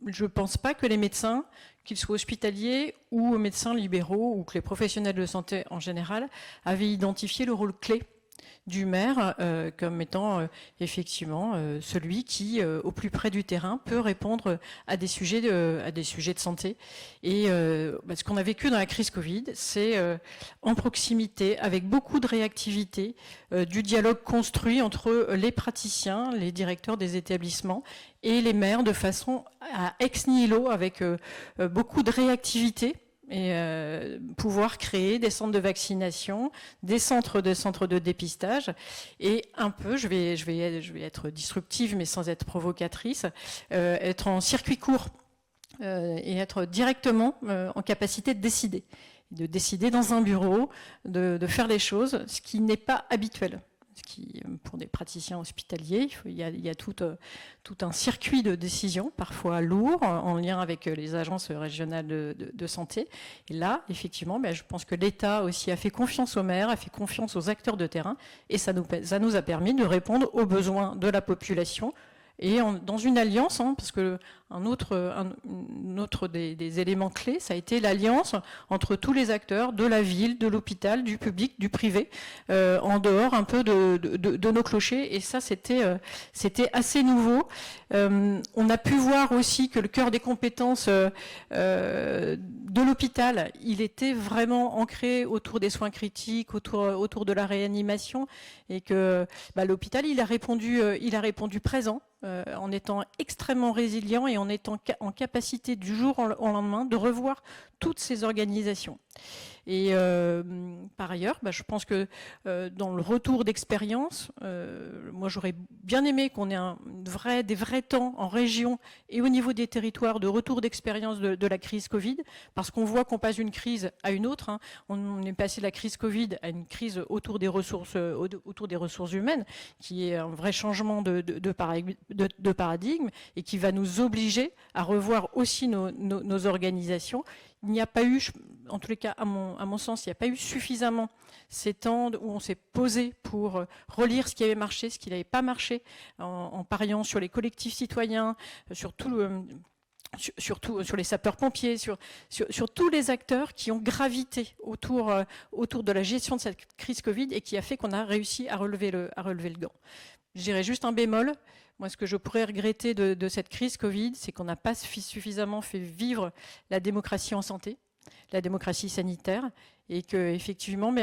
je ne pense pas que les médecins, qu'ils soient hospitaliers ou médecins libéraux, ou que les professionnels de santé en général, avaient identifié le rôle clé du maire comme étant effectivement celui qui, au plus près du terrain, peut répondre à des sujets de santé. Et ce qu'on a vécu dans la crise Covid, c'est en proximité, avec beaucoup de réactivité, du dialogue construit entre les praticiens, les directeurs des établissements et les maires, de façon à ex nihilo, avec beaucoup de réactivité, et pouvoir créer des centres de vaccination, des centres de dépistage, et un peu, je vais être disruptive mais sans être provocatrice, être en circuit court et être directement en capacité de décider dans un bureau, de faire les choses, ce qui n'est pas habituel. Qui, pour des praticiens hospitaliers, il y a tout un circuit de décision, parfois lourd, en lien avec les agences régionales de santé. Et là, effectivement, je pense que l'État aussi a fait confiance aux maires, a fait confiance aux acteurs de terrain, et ça nous a permis de répondre aux besoins de la population, et dans une alliance, parce que un autre des éléments clés, ça a été l'alliance entre tous les acteurs de la ville, de l'hôpital, du public, du privé, en dehors un peu de nos clochers. Et ça, c'était assez nouveau. On a pu voir aussi que le cœur des compétences de l'hôpital, il était vraiment ancré autour des soins critiques, autour de la réanimation, et que l'hôpital, il a répondu présent, en étant extrêmement résilient et en étant en capacité du jour au lendemain de revoir toutes ces organisations. Et par ailleurs, je pense que dans le retour d'expérience, moi j'aurais bien aimé qu'on ait des vrais temps en région et au niveau des territoires de retour d'expérience de la crise Covid, parce qu'on voit qu'on passe d'une crise à une autre. On est passé de la crise Covid à une crise autour des ressources humaines, qui est un vrai changement de paradigme et qui va nous obliger à revoir aussi nos organisations. Il n'y a pas eu, en tous les cas à mon sens, il n'y a pas eu suffisamment ces temps où on s'est posé pour relire ce qui avait marché, ce qui n'avait pas marché, en pariant sur les collectifs citoyens, surtout sur les sapeurs-pompiers, sur tous les acteurs qui ont gravité autour de la gestion de cette crise Covid, et qui a fait qu'on a réussi à relever le gant. Je dirais juste un bémol. Moi, ce que je pourrais regretter de cette crise Covid, c'est qu'on n'a pas suffisamment fait vivre la démocratie en santé, la démocratie sanitaire, et qu'effectivement,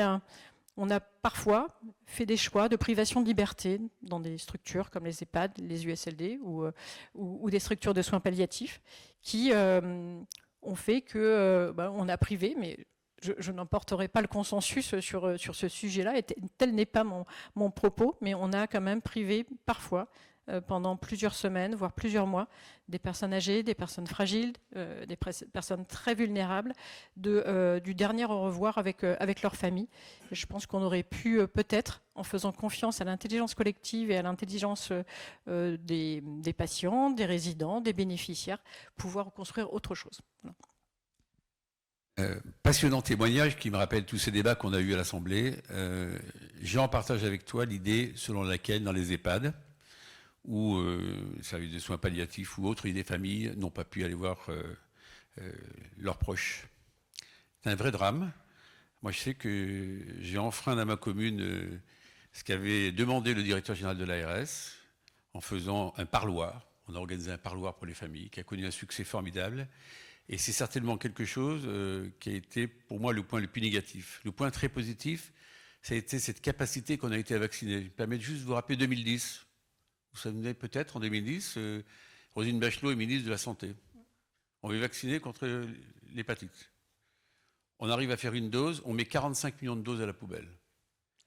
on a parfois fait des choix de privation de liberté dans des structures comme les EHPAD, les USLD ou des structures de soins palliatifs qui ont fait qu'on a privé, mais je n'emporterai pas le consensus sur ce sujet-là, et tel n'est pas mon propos, mais on a quand même privé parfois, pendant plusieurs semaines, voire plusieurs mois, des personnes âgées, des personnes fragiles, des personnes très vulnérables, du dernier au revoir avec leur famille. Je pense qu'on aurait pu peut-être, en faisant confiance à l'intelligence collective et à l'intelligence des patients, des résidents, des bénéficiaires, pouvoir construire autre chose. Voilà. Passionnant témoignage qui me rappelle tous ces débats qu'on a eus à l'Assemblée. J'en partage avec toi l'idée selon laquelle dans les EHPAD, ou services de soins palliatifs ou autres, des familles n'ont pas pu aller voir leurs proches. C'est un vrai drame. Moi, je sais que j'ai enfreint dans ma commune ce qu'avait demandé le directeur général de l'ARS en faisant un parloir. On a organisé un parloir pour les familles qui a connu un succès formidable. Et c'est certainement quelque chose qui a été pour moi le point le plus négatif. Le point très positif, ça a été cette capacité qu'on a été à vacciner. Je me permets juste de vous rappeler 2010. Vous savez peut-être, en 2010, Roselyne Bachelot est ministre de la Santé. On veut vacciner contre l'hépatite. On arrive à faire une dose, on met 45 millions de doses à la poubelle.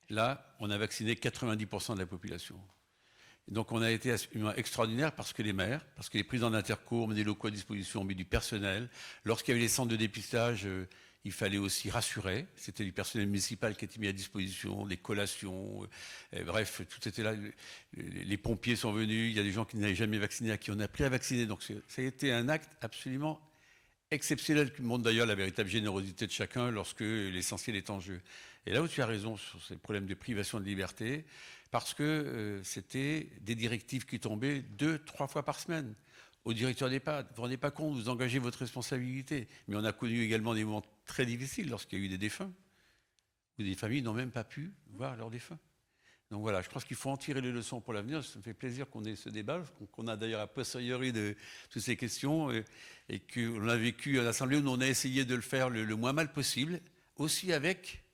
Là, on a vacciné 90% de la population. Et donc on a été absolument extraordinaire parce que les maires, parce que les présidents d'intercours ont mis des locaux à disposition, ont mis du personnel. Lorsqu'il y avait les centres de dépistage, il fallait aussi rassurer. C'était du personnel municipal qui était mis à disposition, des collations, bref, tout était là. Les pompiers sont venus, il y a des gens qui n'avaient jamais vacciné, à qui on a appris à vacciner. Donc ça a été un acte absolument exceptionnel qui montre d'ailleurs la véritable générosité de chacun lorsque l'essentiel est en jeu. Et là où tu as raison sur ces problèmes de privation de liberté, parce que c'était des directives qui tombaient 2-3 fois par semaine. au directeur d'EHPAD. Vous ne vous rendez pas compte, vous engagez votre responsabilité. Mais on a connu également des moments très difficiles lorsqu'il y a eu des défunts, où des familles n'ont même pas pu voir leurs défunts. Donc voilà, je pense qu'il faut en tirer les leçons pour l'avenir. Ça me fait plaisir qu'on ait ce débat, qu'on a d'ailleurs a posteriori de toutes ces questions, et qu'on a vécu à l'Assemblée où on a essayé de le faire le moins mal possible, aussi avec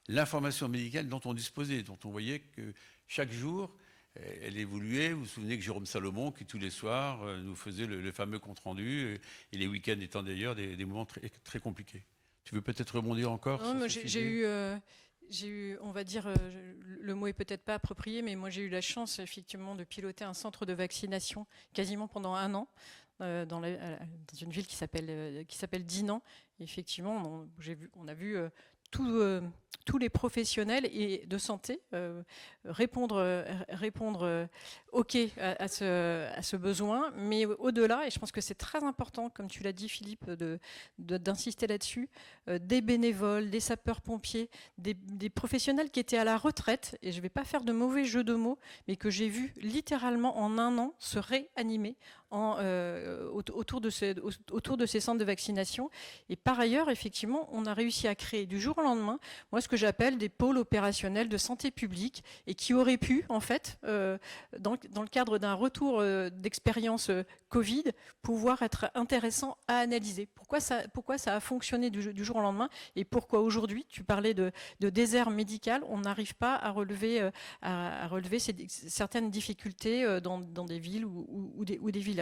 l'information médicale dont on disposait, dont on voyait que chaque jour, elle évoluait. Vous vous souvenez que Jérôme Salomon, qui tous les soirs nous faisait le fameux compte-rendu, et les week-ends étant d'ailleurs des moments très, très compliqués. Tu veux peut-être rebondir encore? Non, j'ai eu, on va dire, le mot est peut-être pas approprié, mais moi j'ai eu la chance effectivement de piloter un centre de vaccination quasiment pendant 1 an dans une ville qui s'appelle Dinan. Et effectivement, on a vu tous les professionnels et de santé répondre OK à ce besoin, mais au-delà, et je pense que c'est très important, comme tu l'as dit Philippe, d'insister là-dessus, des bénévoles, des sapeurs-pompiers, des professionnels qui étaient à la retraite, et je ne vais pas faire de mauvais jeu de mots, mais que j'ai vu littéralement en 1 an se réanimer autour de ces centres de vaccination. Et par ailleurs, effectivement, on a réussi à créer du jour au lendemain, moi, ce que j'appelle des pôles opérationnels de santé publique, et qui auraient pu, en fait, dans le cadre d'un retour d'expérience Covid, pouvoir être intéressant à analyser. Pourquoi ça a fonctionné du jour au lendemain, et pourquoi aujourd'hui, tu parlais de désert médical, on n'arrive pas à relever certaines difficultés dans des villes ou des villages.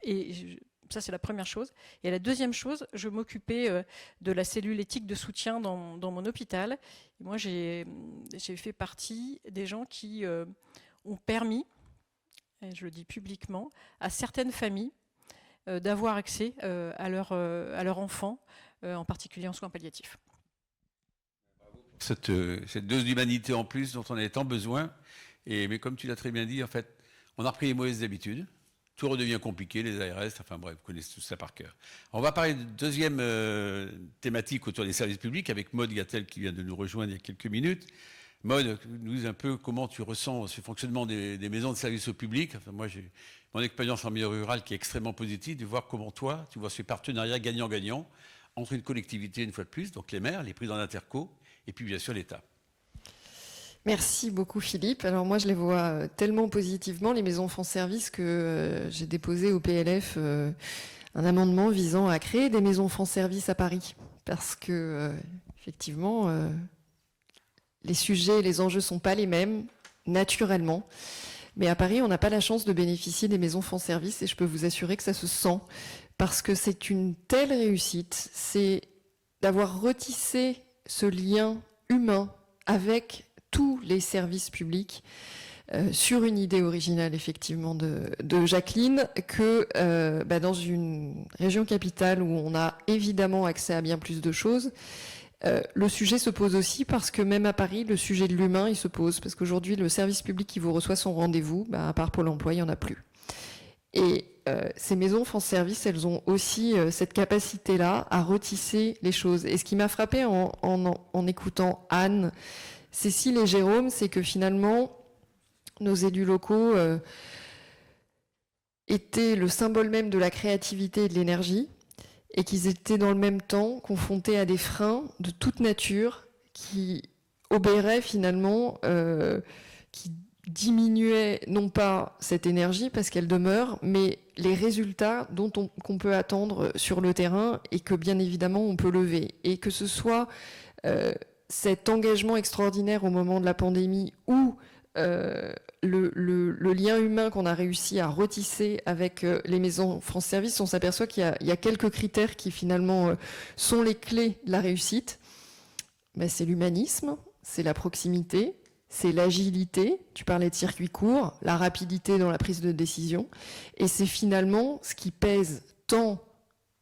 Et ça, c'est la première chose. Et la deuxième chose, je m'occupais de la cellule éthique de soutien dans mon hôpital. Et moi, j'ai fait partie des gens qui ont permis, et je le dis publiquement, à certaines familles d'avoir accès à leur enfant, en particulier en soins palliatifs. Cette dose d'humanité en plus dont on avait tant besoin. Mais comme tu l'as très bien dit, en fait, on a repris les mauvaises habitudes. Tout redevient compliqué, les ARS, enfin bref, vous connaissez tout ça par cœur. On va parler de deuxième thématique autour des services publics avec Maude Gattel qui vient de nous rejoindre il y a quelques minutes. Maude, nous dis un peu comment tu ressens ce fonctionnement des maisons de services au public. Enfin, moi, j'ai mon expérience en milieu rural qui est extrêmement positive, de voir comment toi, tu vois ce partenariat gagnant-gagnant entre une collectivité, une fois de plus, donc les maires, les présidents d'interco, et puis bien sûr l'État. Merci beaucoup Philippe. Alors moi je les vois tellement positivement, les maisons France Service, que j'ai déposé au PLF un amendement visant à créer des maisons France Service à Paris. Parce que effectivement, les sujets et les enjeux ne sont pas les mêmes, naturellement. Mais à Paris, on n'a pas la chance de bénéficier des maisons France Service, et je peux vous assurer que ça se sent. Parce que c'est une telle réussite, c'est d'avoir retissé ce lien humain avec tous les services publics sur une idée originale effectivement de Jacqueline, que dans une région capitale où on a évidemment accès à bien plus de choses, le sujet se pose aussi parce que même à Paris, le sujet de l'humain, il se pose. Parce qu'aujourd'hui, le service public qui vous reçoit son rendez-vous, à part Pôle emploi, il n'y en a plus. Et ces maisons France Service, elles ont aussi cette capacité-là à retisser les choses. Et ce qui m'a frappé en écoutant Anne, Cécile et Jérôme, c'est que finalement, nos élus locaux étaient le symbole même de la créativité et de l'énergie, et qu'ils étaient dans le même temps confrontés à des freins de toute nature qui obéraient finalement, qui diminuaient non pas cette énergie parce qu'elle demeure, mais les résultats qu'on peut attendre sur le terrain et que bien évidemment on peut lever. Et que ce soit cet engagement extraordinaire au moment de la pandémie ou le lien humain qu'on a réussi à retisser avec les maisons France Service, on s'aperçoit qu'il y a quelques critères qui finalement sont les clés de la réussite. C'est l'humanisme, c'est la proximité, c'est l'agilité, tu parlais de circuit court, la rapidité dans la prise de décision, et c'est finalement ce qui pèse tant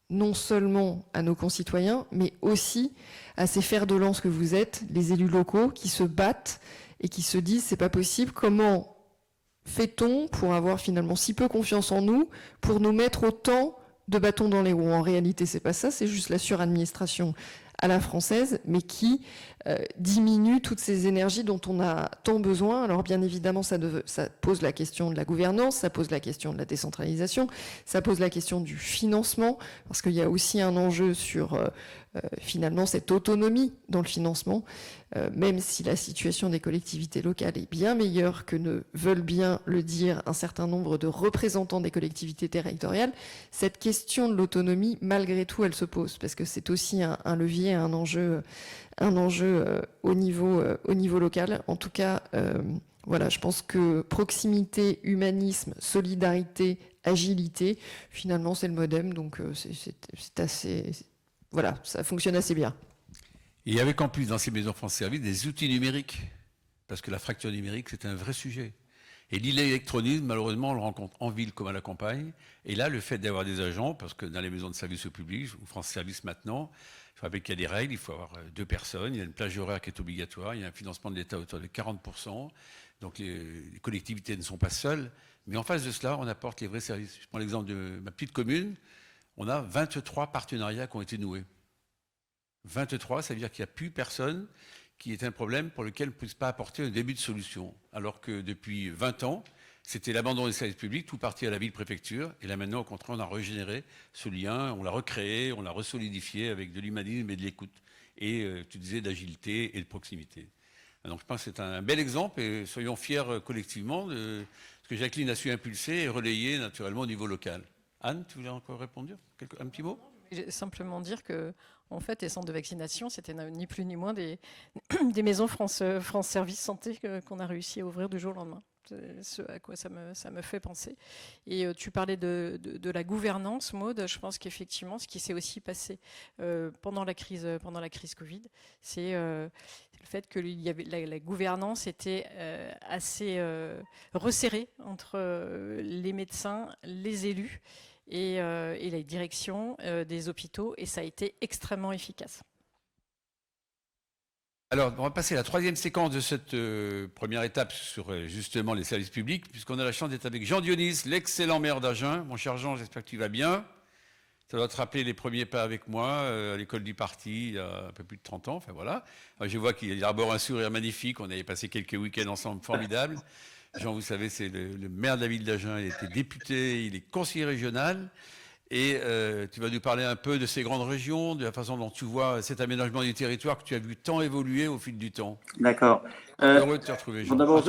non seulement à nos concitoyens, mais aussi à ces fers de lance que vous êtes, les élus locaux qui se battent et qui se disent c'est pas possible, comment fait-on pour avoir finalement si peu confiance en nous, pour nous mettre autant de bâtons dans les roues? En réalité, c'est pas ça, c'est juste la suradministration à la française, mais qui diminue toutes ces énergies dont on a tant besoin. Alors bien évidemment, ça pose la question de la gouvernance, ça pose la question de la décentralisation, ça pose la question du financement, parce qu'il y a aussi un enjeu sur finalement cette autonomie dans le financement, même si la situation des collectivités locales est bien meilleure que ne veulent bien le dire un certain nombre de représentants des collectivités territoriales, cette question de l'autonomie, malgré tout, elle se pose, parce que c'est aussi un levier, un enjeu au niveau local. En tout cas, voilà, je pense que proximité, humanisme, solidarité, agilité, finalement, c'est le modem, donc c'est assez... Voilà, ça fonctionne assez bien. Et avec en plus dans ces maisons France Service des outils numériques, parce que la fracture numérique, c'est un vrai sujet. Et l'électronisme, malheureusement, on le rencontre en ville comme à la campagne. Et là, le fait d'avoir des agents, parce que dans les maisons de service au public, ou France Service maintenant, je rappelle qu'il y a des règles, il faut avoir 2 personnes, il y a une plage horaire qui est obligatoire, il y a un financement de l'État à hauteur de 40%, donc les collectivités ne sont pas seules. Mais en face de cela, on apporte les vrais services. Je prends l'exemple de ma petite commune, on a 23 partenariats qui ont été noués. 23, ça veut dire qu'il n'y a plus personne qui est un problème pour lequel on ne puisse pas apporter un début de solution. Alors que depuis 20 ans, c'était l'abandon des services publics, tout parti à la ville-préfecture. Et là maintenant, au contraire, on a régénéré ce lien, on l'a recréé, on l'a resolidifié avec de l'humanisme et de l'écoute. Et tu disais d'agilité et de proximité. Donc je pense que c'est un bel exemple et soyons fiers collectivement de ce que Jacqueline a su impulser et relayer naturellement au niveau local. Anne, tu voulais encore répondre? Un petit mot? Simplement dire que, en fait, les centres de vaccination, c'était ni plus ni moins des maisons France Service Santé qu'on a réussi à ouvrir du jour au lendemain. C'est ce à quoi ça me fait penser. Et tu parlais de la gouvernance, Maud. Je pense qu'effectivement, ce qui s'est aussi passé pendant la crise Covid, c'est le fait que la gouvernance était assez resserrée entre les médecins, les élus et la direction des hôpitaux, et ça a été extrêmement efficace. Alors, on va passer à la 3e séquence de cette première étape sur justement les services publics, puisqu'on a la chance d'être avec Jean Dionis, l'excellent maire d'Agen. Mon cher Jean, j'espère que tu vas bien. Ça doit te rappeler les premiers pas avec moi à l'école du parti il y a un peu plus de 30 ans. Enfin voilà. Alors, je vois qu'il arbore un sourire magnifique. On avait passé quelques week-ends ensemble formidables. Jean, vous savez, c'est le maire de la ville d'Agen. Il était député, il est conseiller régional. Et tu vas nous parler un peu de ces grandes régions, de la façon dont tu vois cet aménagement du territoire que tu as vu tant évoluer au fil du temps. D'accord. Heureux de te retrouver, Jean. D'abord,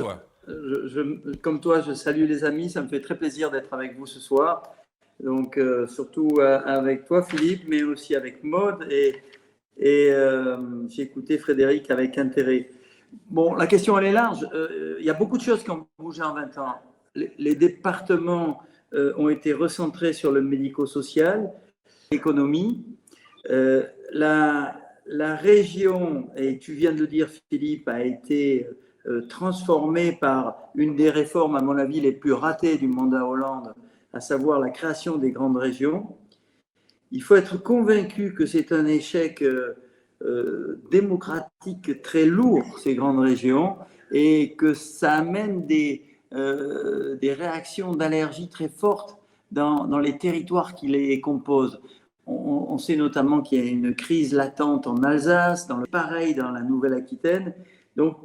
comme toi, je salue les amis. Ça me fait très plaisir d'être avec vous ce soir. Donc, surtout avec toi, Philippe, mais aussi avec Maud. Et j'ai écouté Frédéric avec intérêt. Bon, la question, elle est large. Il y a beaucoup de choses qui ont bougé en 20 ans. Les départements ont été recentrés sur le médico-social, l'économie. La région, et tu viens de le dire, Philippe, a été transformée par une des réformes, à mon avis, les plus ratées du mandat Hollande, à savoir la création des grandes régions. Il faut être convaincu que c'est un échec démocratique très lourd, ces grandes régions, et que ça amène des réactions d'allergie très fortes dans les territoires qui les composent. On sait notamment qu'il y a une crise latente en Alsace, pareil dans la Nouvelle-Aquitaine. Donc,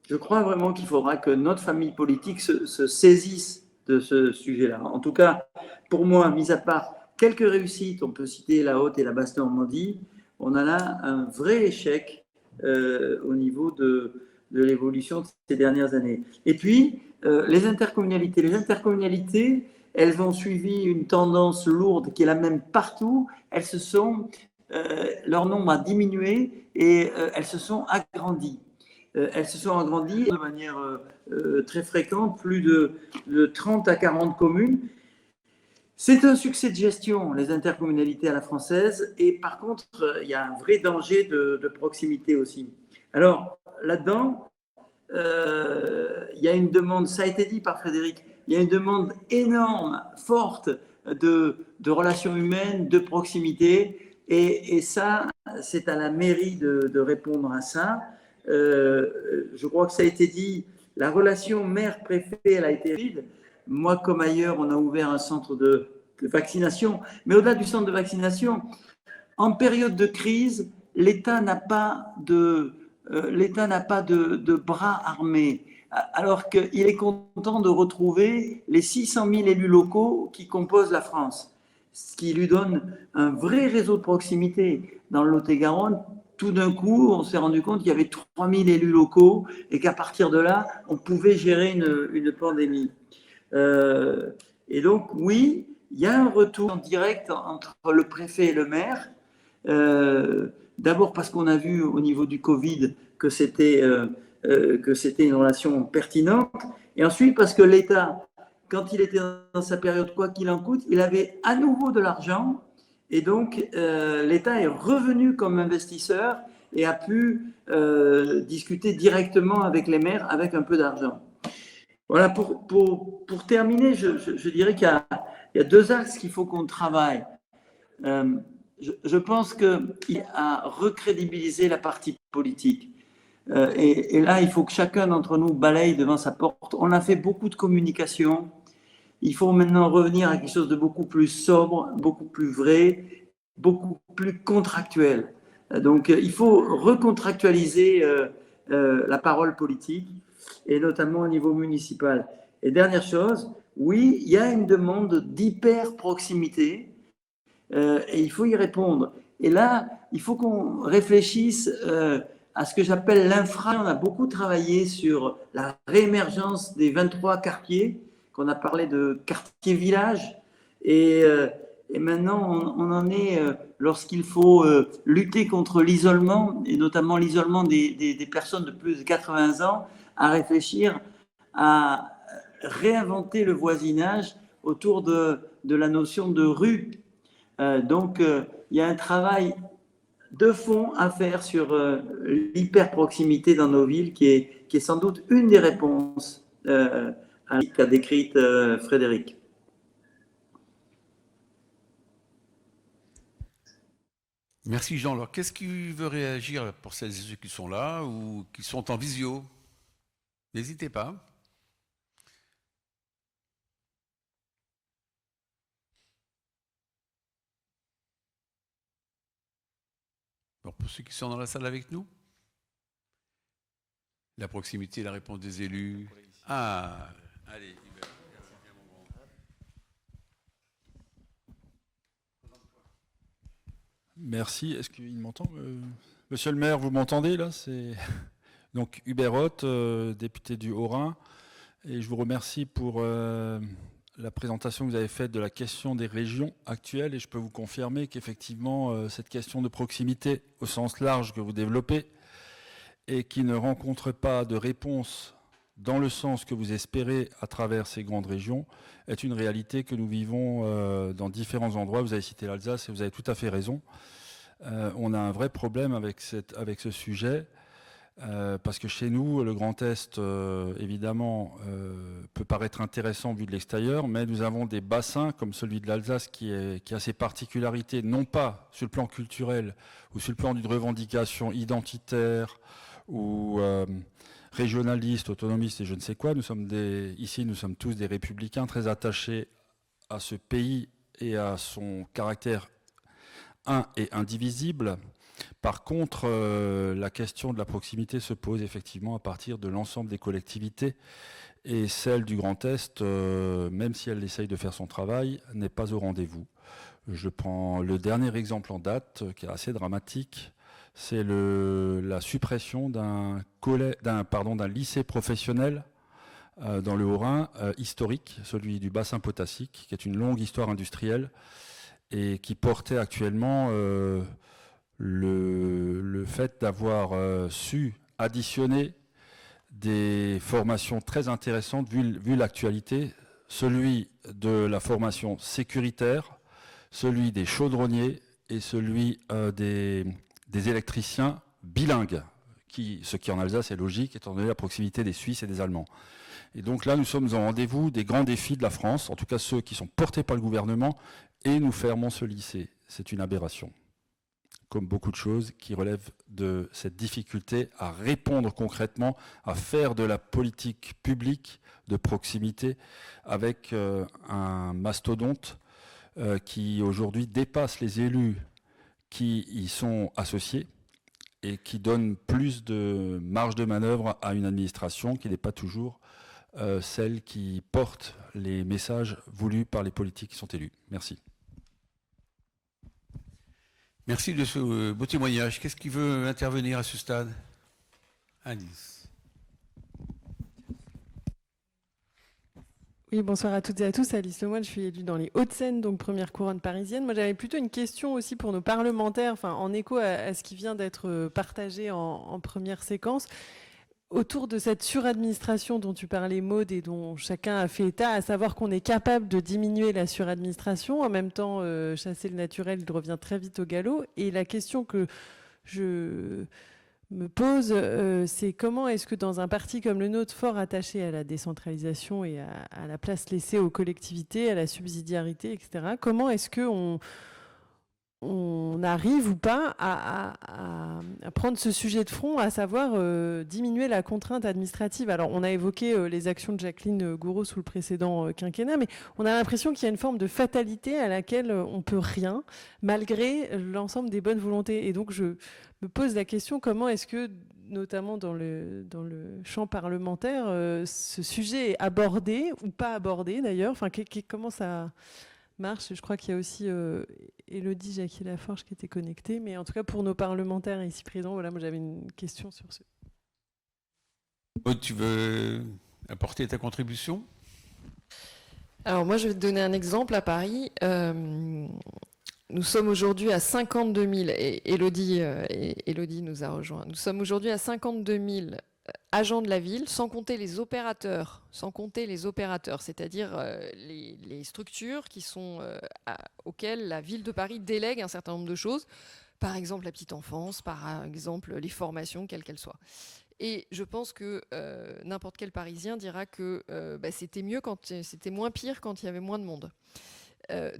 je crois vraiment qu'il faudra que notre famille politique se saisisse de ce sujet-là. En tout cas, pour moi, mis à part quelques réussites, on peut citer la Haute et la Basse-Normandie, on a là un vrai échec au niveau de l'évolution de ces dernières années. Et puis, les intercommunalités. Les intercommunalités, elles ont suivi une tendance lourde qui est la même partout. Elles se sont, leur nombre a diminué et elles se sont agrandies. Elles se sont agrandies de manière très fréquente, plus de 30 à 40 communes. C'est un succès de gestion, les intercommunalités à la française, et par contre, il y a un vrai danger de proximité aussi. Alors, là-dedans, il y a une demande, ça a été dit par Frédéric, il y a une demande énorme, forte de relations humaines, de proximité, et ça, c'est à la mairie de répondre à ça. Je crois que ça a été dit, la relation maire-préfet, elle a été vide. Moi, comme ailleurs, on a ouvert un centre de vaccination. Mais au-delà du centre de vaccination, en période de crise, l'État n'a pas de bras armés, alors qu'il est content de retrouver les 600 000 élus locaux qui composent la France, ce qui lui donne un vrai réseau de proximité. Dans le Lot-et-Garonne, tout d'un coup, on s'est rendu compte qu'il y avait 3 000 élus locaux et qu'à partir de là, on pouvait gérer une pandémie. Et donc, oui, il y a un retour en direct entre le préfet et le maire. D'abord parce qu'on a vu au niveau du Covid que c'était une relation pertinente, et ensuite parce que l'État, quand il était dans sa période quoi qu'il en coûte, il avait à nouveau de l'argent, et donc l'État est revenu comme investisseur et a pu discuter directement avec les maires avec un peu d'argent. Voilà, pour terminer, je dirais qu'il y a deux axes qu'il faut qu'on travaille. Je pense qu'il y a à recrédibiliser la partie politique. Et là, il faut que chacun d'entre nous balaye devant sa porte. On a fait beaucoup de communication. Il faut maintenant revenir à quelque chose de beaucoup plus sobre, beaucoup plus vrai, beaucoup plus contractuel. Donc, il faut recontractualiser la parole politique, et notamment au niveau municipal. Et dernière chose, oui, il y a une demande d'hyper-proximité, et il faut y répondre. Et là, il faut qu'on réfléchisse à ce que j'appelle l'infra. On a beaucoup travaillé sur la réémergence des 23 quartiers, qu'on a parlé de quartier-village, et maintenant on en est, lorsqu'il faut lutter contre l'isolement, et notamment l'isolement des personnes de plus de 80 ans, à réfléchir à réinventer le voisinage autour de la notion de rue. Donc, il y a un travail de fond à faire sur l'hyper-proximité dans nos villes, qui est sans doute une des réponses qu'a décrite Frédéric. Merci Jean. Alors, qu'est-ce qui veut réagir pour celles et ceux qui sont là ou qui sont en visio? N'hésitez pas. Alors, pour ceux qui sont dans la salle avec nous, la proximité, la réponse des élus. Ah, allez. Merci. Est-ce qu'il m'entend Monsieur le maire, vous m'entendez là? C'est donc Hubert Ott, député du Haut-Rhin. Et je vous remercie pour la présentation que vous avez faite de la question des régions actuelles. Et je peux vous confirmer qu'effectivement, cette question de proximité au sens large que vous développez et qui ne rencontre pas de réponse dans le sens que vous espérez à travers ces grandes régions est une réalité que nous vivons dans différents endroits. Vous avez cité l'Alsace et vous avez tout à fait raison. On a un vrai problème avec ce sujet. Parce que chez nous, le Grand Est, évidemment, peut paraître intéressant vu de l'extérieur, mais nous avons des bassins comme celui de l'Alsace qui a ses particularités, non pas sur le plan culturel ou sur le plan d'une revendication identitaire ou régionaliste, autonomiste et je ne sais quoi. Ici, nous sommes tous des républicains très attachés à ce pays et à son caractère un et indivisible. Par contre, la question de la proximité se pose effectivement à partir de l'ensemble des collectivités et celle du Grand Est, même si elle essaye de faire son travail, n'est pas au rendez-vous. Je prends le dernier exemple en date, qui est assez dramatique, c'est la suppression d'un lycée professionnel dans le Haut-Rhin, historique, celui du bassin potassique, qui est une longue histoire industrielle et qui portait actuellement le fait d'avoir su additionner des formations très intéressantes vu l'actualité, celui de la formation sécuritaire, celui des chaudronniers et celui des électriciens bilingues, ce qui en Alsace est logique étant donné la proximité des Suisses et des Allemands. Et donc là, nous sommes en rendez-vous des grands défis de la France, en tout cas ceux qui sont portés par le gouvernement, et nous fermons ce lycée. C'est une aberration, comme beaucoup de choses qui relèvent de cette difficulté à répondre concrètement, à faire de la politique publique de proximité avec un mastodonte qui aujourd'hui dépasse les élus qui y sont associés et qui donne plus de marge de manœuvre à une administration qui n'est pas toujours celle qui porte les messages voulus par les politiques qui sont élus. Merci. Merci de ce beau témoignage. Qu'est-ce qui veut intervenir à ce stade? Alice. Oui, bonsoir à toutes et à tous. Alice Lemoine, je suis élue dans les Hauts-de-Seine, donc première couronne parisienne. Moi, j'avais plutôt une question aussi pour nos parlementaires, enfin, en écho à ce qui vient d'être partagé en première séquence. Autour de cette suradministration dont tu parlais, Maud, et dont chacun a fait état, à savoir qu'on est capable de diminuer la suradministration, en même temps, chasser le naturel, il revient très vite au galop. Et la question que je me pose, c'est comment est-ce que dans un parti comme le nôtre, fort attaché à la décentralisation et à la place laissée aux collectivités, à la subsidiarité, etc., comment est-ce qu'on arrive ou pas à prendre ce sujet de front, à savoir diminuer la contrainte administrative? Alors, on a évoqué les actions de Jacqueline Gouraud sous le précédent quinquennat, mais on a l'impression qu'il y a une forme de fatalité à laquelle on ne peut rien, malgré l'ensemble des bonnes volontés. Et donc, je me pose la question, comment est-ce que, notamment dans le champ parlementaire, ce sujet est abordé, ou pas abordé d'ailleurs? Enfin, comment ça marche? Je crois qu'il y a aussi Élodie Jacquier-Laforge qui était connectée, mais en tout cas pour nos parlementaires ici présents, voilà, moi j'avais une question sur ce. Maud, tu veux apporter ta contribution? Alors moi, je vais te donner un exemple à Paris. Nous sommes aujourd'hui à 52 000, et Élodie nous a rejoint. Nous sommes aujourd'hui à 52 000 agents de la ville, sans compter les opérateurs, c'est-à-dire les structures qui sont, auxquelles la ville de Paris délègue un certain nombre de choses, par exemple la petite enfance, par exemple les formations, quelles qu'elles soient. Et je pense que n'importe quel Parisien dira que c'était mieux c'était moins pire quand il y avait moins de monde.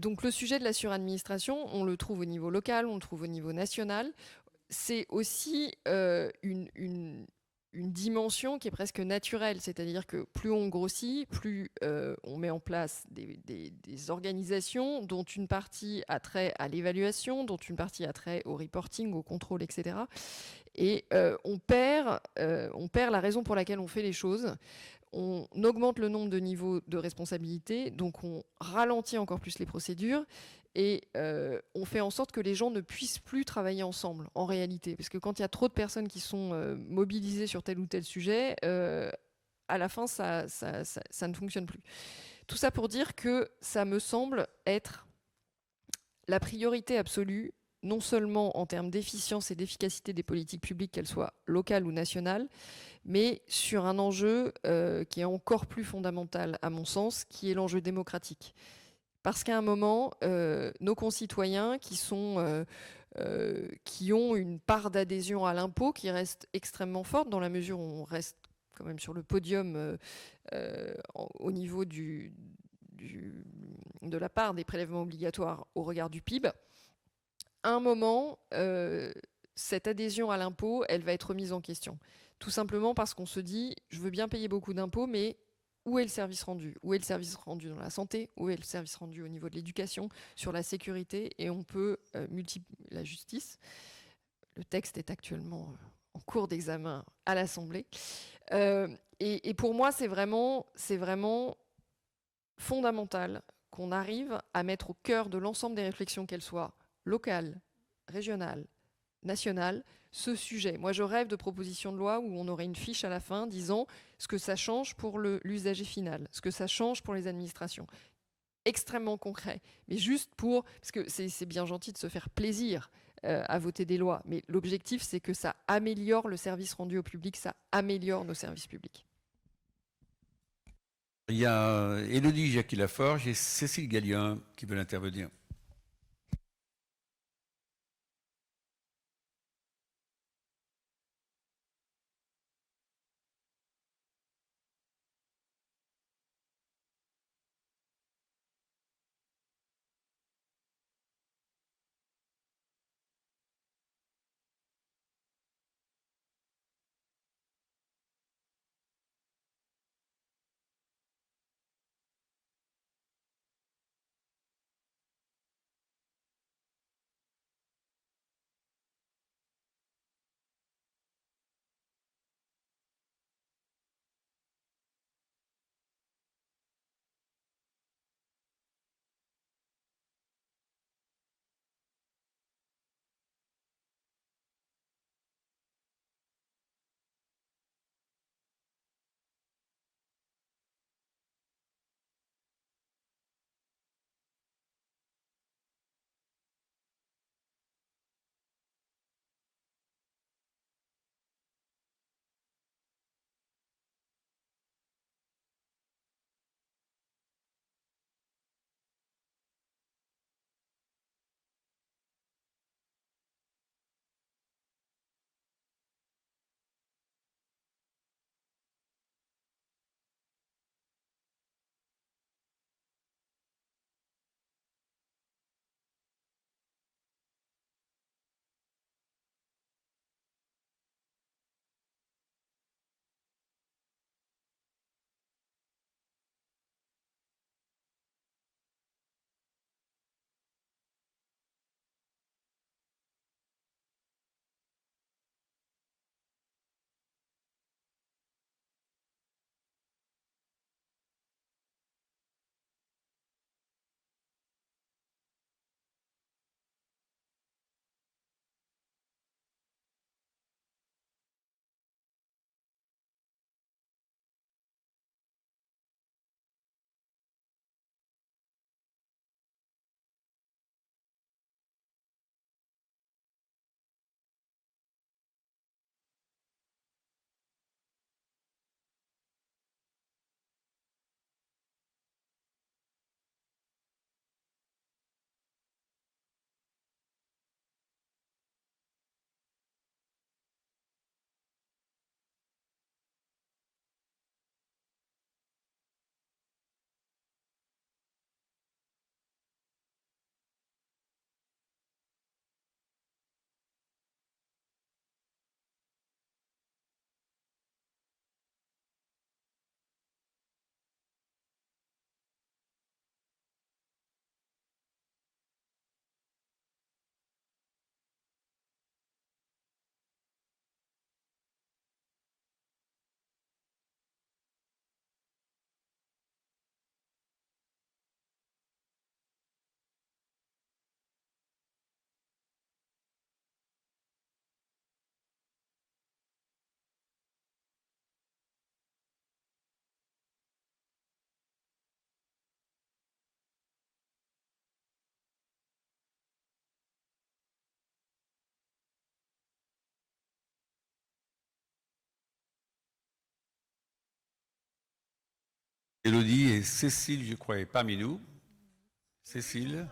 Donc le sujet de la suradministration, on le trouve au niveau local, on le trouve au niveau national. C'est aussi une dimension qui est presque naturelle, c'est-à-dire que plus on grossit, plus on met en place des organisations dont une partie a trait à l'évaluation, dont une partie a trait au reporting, au contrôle, etc. Et on perd la raison pour laquelle on fait les choses. On augmente le nombre de niveaux de responsabilité, donc on ralentit encore plus les procédures et on fait en sorte que les gens ne puissent plus travailler ensemble, en réalité. Parce que quand il y a trop de personnes qui sont mobilisées sur tel ou tel sujet, à la fin, ça ne fonctionne plus. Tout ça pour dire que ça me semble être la priorité absolue, non seulement en termes d'efficience et d'efficacité des politiques publiques, qu'elles soient locales ou nationales, mais sur un enjeu qui est encore plus fondamental, à mon sens, qui est l'enjeu démocratique. Parce qu'à un moment, nos concitoyens qui ont une part d'adhésion à l'impôt qui reste extrêmement forte, dans la mesure où on reste quand même sur le podium au niveau de la part des prélèvements obligatoires au regard du PIB, à un moment, cette adhésion à l'impôt, elle va être remise en question. Tout simplement parce qu'on se dit, je veux bien payer beaucoup d'impôts, mais où est le service rendu? Où est le service rendu dans la santé? Où est le service rendu au niveau de l'éducation, sur la sécurité? Et on peut multiplier la justice. Le texte est actuellement en cours d'examen à l'Assemblée. Et pour moi, c'est vraiment fondamental qu'on arrive à mettre au cœur de l'ensemble des réflexions, qu'elles soient locales, régionales, nationales, ce sujet. Moi, je rêve de propositions de loi où on aurait une fiche à la fin disant ce que ça change pour l'usager final, ce que ça change pour les administrations. Extrêmement concret, mais juste parce que c'est bien gentil de se faire plaisir à voter des lois, mais l'objectif, c'est que ça améliore le service rendu au public, ça améliore nos services publics. Il y a Élodie Jacquier-Laforge et Cécile Gallien qui veulent intervenir. Élodie et Cécile, je crois, est parmi nous. Cécile.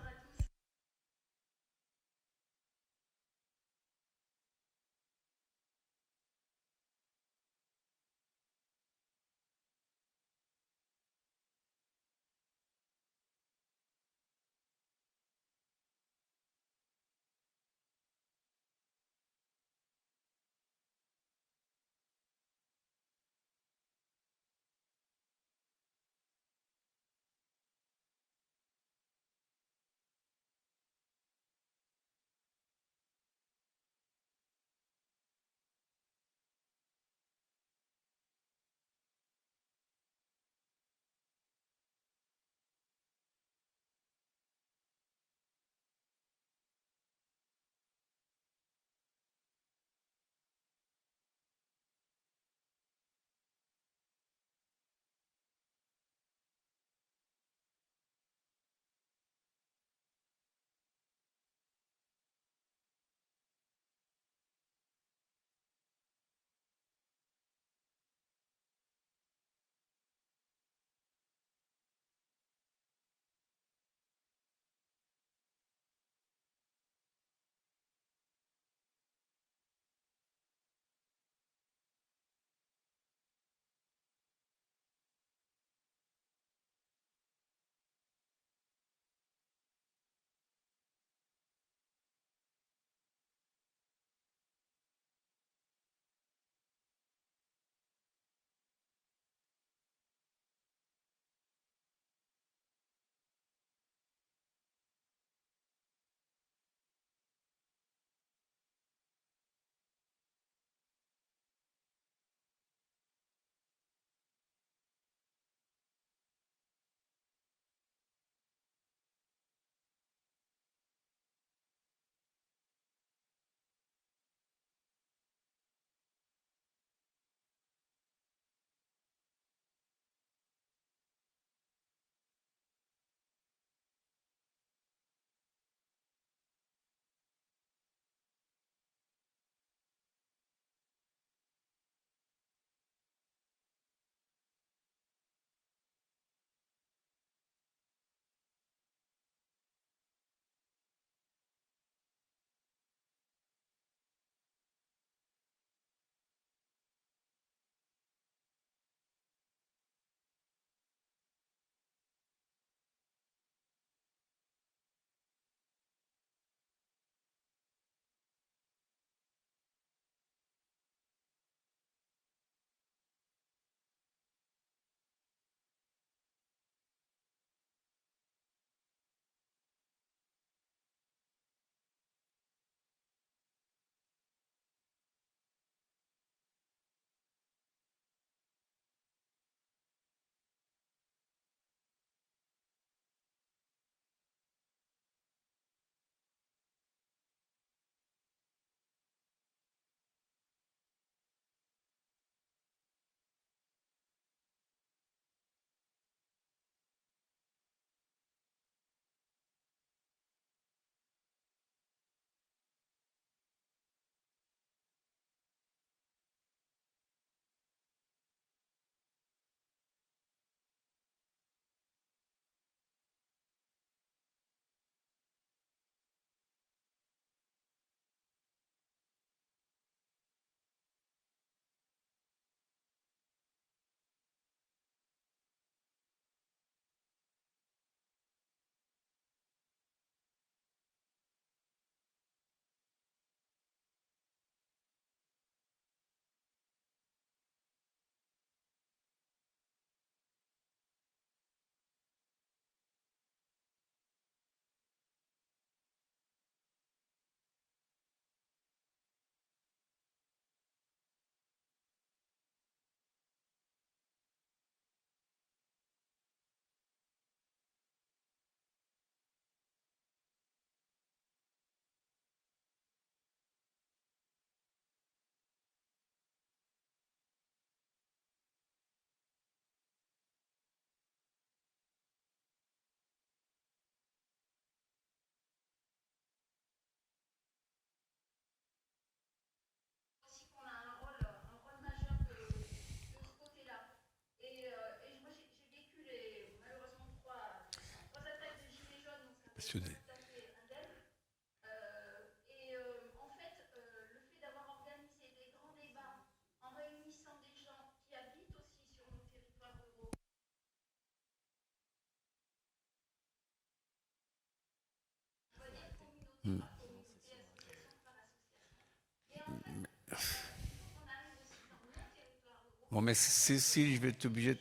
Bon, mais Cécile, je vais être obligé de...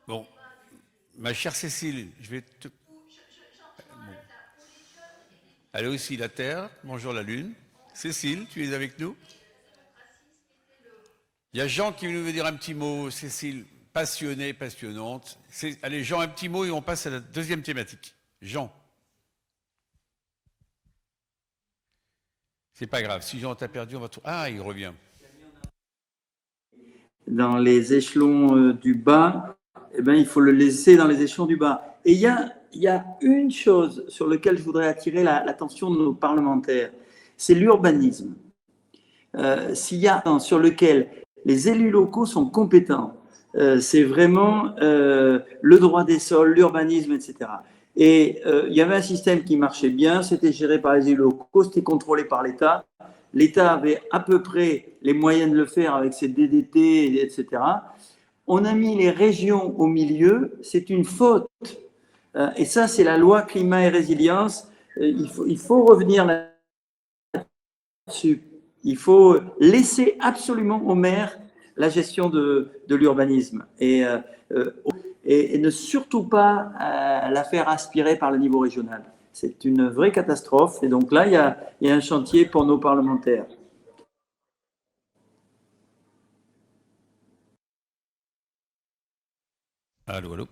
Bon, ma chère Cécile, je vais te... Bon. Elle est aussi la Terre, bonjour la Lune. Cécile, tu es avec nous? Il y a Jean qui veut nous dire un petit mot. Cécile, passionnée, passionnante. Allez, Jean, un petit mot et on passe à la deuxième thématique. Jean. C'est pas grave, si Jean t'a perdu, on va trouver... Ah, il revient. Dans les échelons du bas, eh ben, il faut le laisser dans les échelons du bas. Et il y a une chose sur laquelle je voudrais attirer l'attention de nos parlementaires, c'est l'urbanisme. S'il y a un sur lequel les élus locaux sont compétents, c'est vraiment le droit des sols, l'urbanisme, etc. Et il y avait un système qui marchait bien, c'était géré par les élus locaux, c'était contrôlé par l'État. L'État avait à peu près les moyens de le faire avec ses DDT, etc. On a mis les régions au milieu, c'est une faute. Et ça, c'est la loi climat et résilience. Il faut revenir là-dessus. Il faut laisser absolument aux maires la gestion de l'urbanisme et ne surtout pas la faire aspirer par le niveau régional. C'est une vraie catastrophe. Et donc là, il y a un chantier pour nos parlementaires. Allô, allô.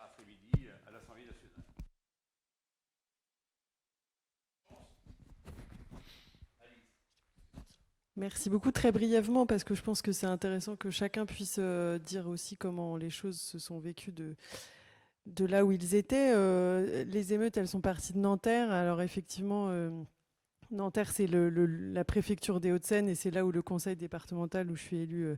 Après-midi à l'Assemblée nationale. Merci beaucoup. Très brièvement, parce que je pense que c'est intéressant que chacun puisse dire aussi comment les choses se sont vécues de là où ils étaient. Les émeutes, elles sont parties de Nanterre. Alors effectivement, Nanterre, c'est la préfecture des Hauts-de-Seine et c'est là où le conseil départemental où je suis élue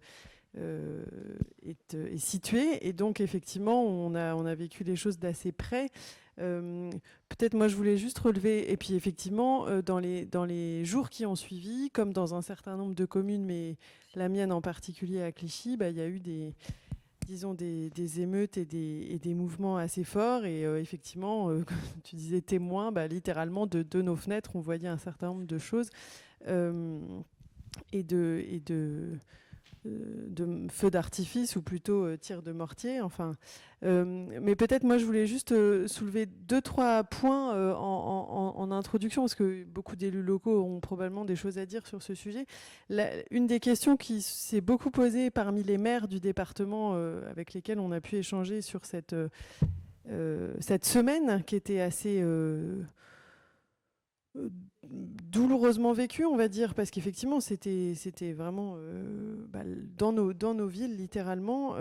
est situé. Et donc effectivement, on a vécu les choses d'assez près. Peut-être moi je voulais juste relever, et puis effectivement dans les jours qui ont suivi, comme dans un certain nombre de communes, mais la mienne en particulier à Clichy, il y a eu des émeutes et des mouvements assez forts, et effectivement, comme tu disais témoin, littéralement de nos fenêtres on voyait un certain nombre de choses et de feux d'artifice, ou plutôt tirs de mortier, enfin. Mais peut-être moi je voulais juste soulever 2-3 points en introduction, parce que beaucoup d'élus locaux ont probablement des choses à dire sur ce sujet. Une des questions qui s'est beaucoup posée parmi les maires du département avec lesquels on a pu échanger sur cette semaine, qui était assez douloureusement vécu, on va dire, parce qu'effectivement c'était vraiment dans nos villes littéralement.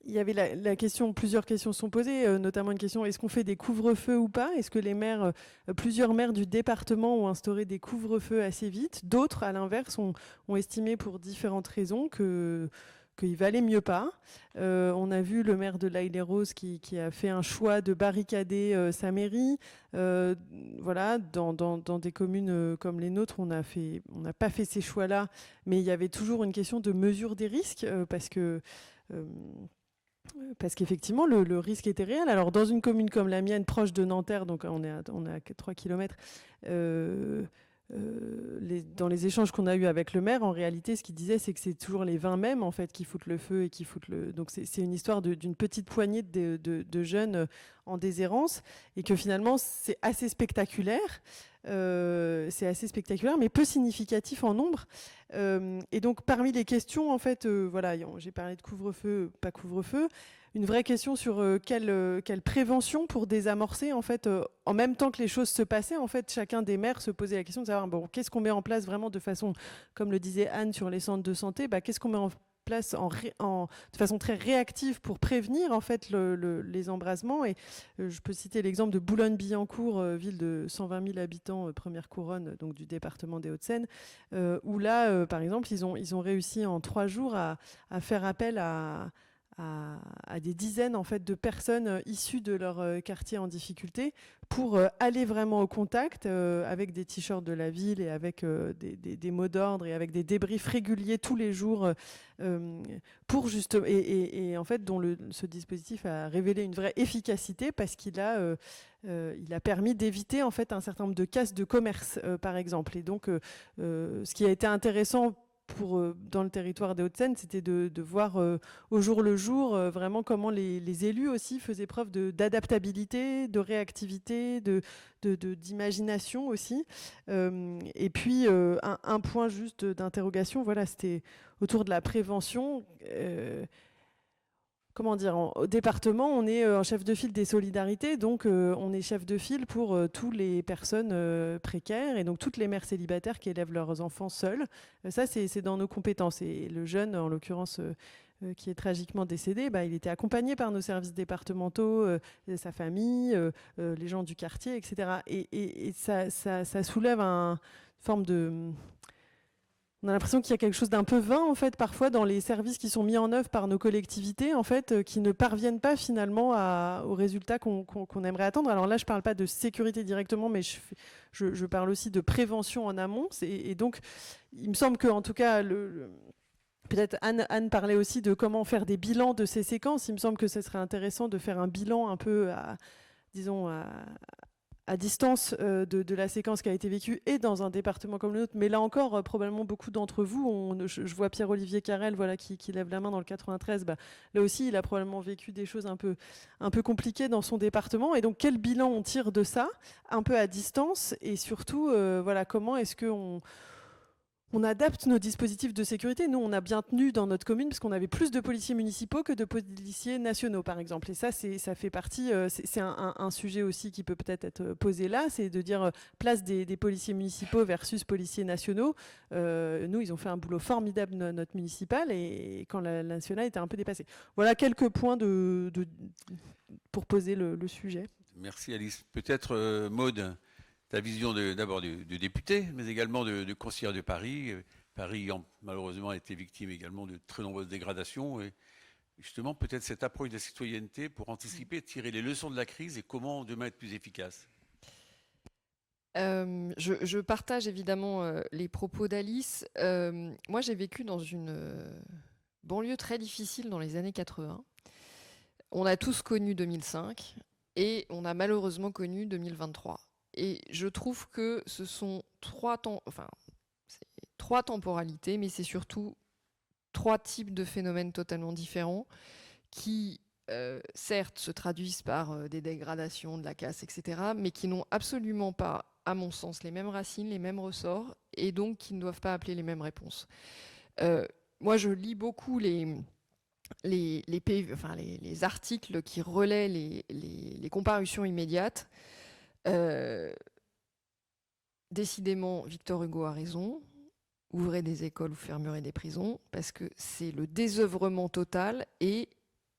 Il y avait la question, plusieurs questions sont posées, notamment une question: est-ce qu'on fait des couvre-feux ou pas? Est-ce que les maires, plusieurs maires du département ont instauré des couvre-feux assez vite? D'autres, à l'inverse, ont estimé pour différentes raisons qu'il valait mieux pas. On a vu le maire de l'Haye-les-Roses qui a fait un choix de barricader sa mairie. Voilà, dans des communes comme les nôtres, on n'a pas fait ces choix-là, mais il y avait toujours une question de mesure des risques, parce qu'effectivement, le risque était réel. Alors, dans une commune comme la mienne, proche de Nanterre, donc on est à 3 km, dans les échanges qu'on a eus avec le maire, en réalité, ce qu'il disait, c'est que c'est toujours les 20 mêmes en fait, qui foutent le feu et qui foutent le... Donc, c'est une histoire d'une petite poignée de jeunes en déshérence, et que finalement, c'est assez spectaculaire. Mais peu significatif en nombre. Et donc, parmi les questions, en fait, voilà, j'ai parlé de couvre-feu, pas couvre-feu. une vraie question sur quelle prévention pour désamorcer, en fait, en même temps que les choses se passaient, en fait, chacun des maires se posait la question de savoir, bon, qu'est-ce qu'on met en place vraiment de façon, comme le disait Anne sur les centres de santé, qu'est-ce qu'on met en place de façon très réactive pour prévenir en fait les embrasements. Et je peux citer l'exemple de Boulogne-Billancourt, ville de 120 000 habitants, première couronne donc du département des Hauts-de-Seine, où là, par exemple, ils ont réussi en 3 jours à faire appel à des dizaines en fait de personnes issues de leur quartier en difficulté pour aller vraiment au contact avec des t-shirts de la ville et avec des mots d'ordre et avec des débriefs réguliers tous les jours pour juste et en fait dont ce dispositif a révélé une vraie efficacité parce qu'il a permis d'éviter en fait un certain nombre de casses de commerce par exemple. Et donc ce qui a été intéressant dans le territoire des Hauts-de-Seine, c'était de voir au jour le jour vraiment comment les élus aussi faisaient preuve d'adaptabilité, de réactivité, d'imagination aussi. Et puis un point juste d'interrogation, voilà, c'était autour de la prévention. Comment dire, au département, on est un chef de file des solidarités, donc on est chef de file pour toutes les personnes précaires et donc toutes les mères célibataires qui élèvent leurs enfants seuls. Ça, c'est dans nos compétences. Et le jeune, en l'occurrence, qui est tragiquement décédé, il était accompagné par nos services départementaux, sa famille, les gens du quartier, etc. Et ça soulève une forme de... On a l'impression qu'il y a quelque chose d'un peu vain, en fait, parfois, dans les services qui sont mis en œuvre par nos collectivités, en fait, qui ne parviennent pas finalement aux résultats qu'on aimerait attendre. Alors là, je ne parle pas de sécurité directement, mais je parle aussi de prévention en amont. Et donc, il me semble qu'en tout cas, peut-être Anne parlait aussi de comment faire des bilans de ces séquences. Il me semble que ce serait intéressant de faire un bilan un peu, à distance de la séquence qui a été vécue et dans un département comme le nôtre. Mais là encore, probablement beaucoup d'entre vous, je vois Pierre-Olivier Carrel qui lève la main dans le 93, là aussi il a probablement vécu des choses un peu compliquées dans son département. Et donc quel bilan on tire de ça, un peu à distance, et surtout comment est-ce qu'on adapte nos dispositifs de sécurité. Nous, on a bien tenu dans notre commune parce qu'on avait plus de policiers municipaux que de policiers nationaux, par exemple. Et ça fait partie... c'est un sujet aussi qui peut peut-être être posé là, c'est de dire place des policiers municipaux versus policiers nationaux. Nous, ils ont fait un boulot formidable, notre municipal, et quand la nationale était un peu dépassée. Voilà quelques points pour poser le sujet. Merci Alice. Peut-être Maude, ta vision d'abord de député, mais également de conseillère de Paris. Paris ayant malheureusement été victime également de très nombreuses dégradations. Et justement, peut-être cette approche de la citoyenneté pour anticiper, tirer les leçons de la crise et comment demain être plus efficace. Je partage évidemment les propos d'Alice. Moi, j'ai vécu dans une banlieue très difficile dans les années 80. On a tous connu 2005 et on a malheureusement connu 2023. Et je trouve que ce sont trois temporalités, mais c'est surtout 3 types de phénomènes totalement différents qui, certes, se traduisent par des dégradations, de la casse, etc., mais qui n'ont absolument pas, à mon sens, les mêmes racines, les mêmes ressorts, et donc qui ne doivent pas appeler les mêmes réponses. Moi, je lis beaucoup les articles qui relaient les comparutions immédiates. Décidément, Victor Hugo a raison. Ouvrez des écoles ou fermerez des prisons, parce que c'est le désœuvrement total et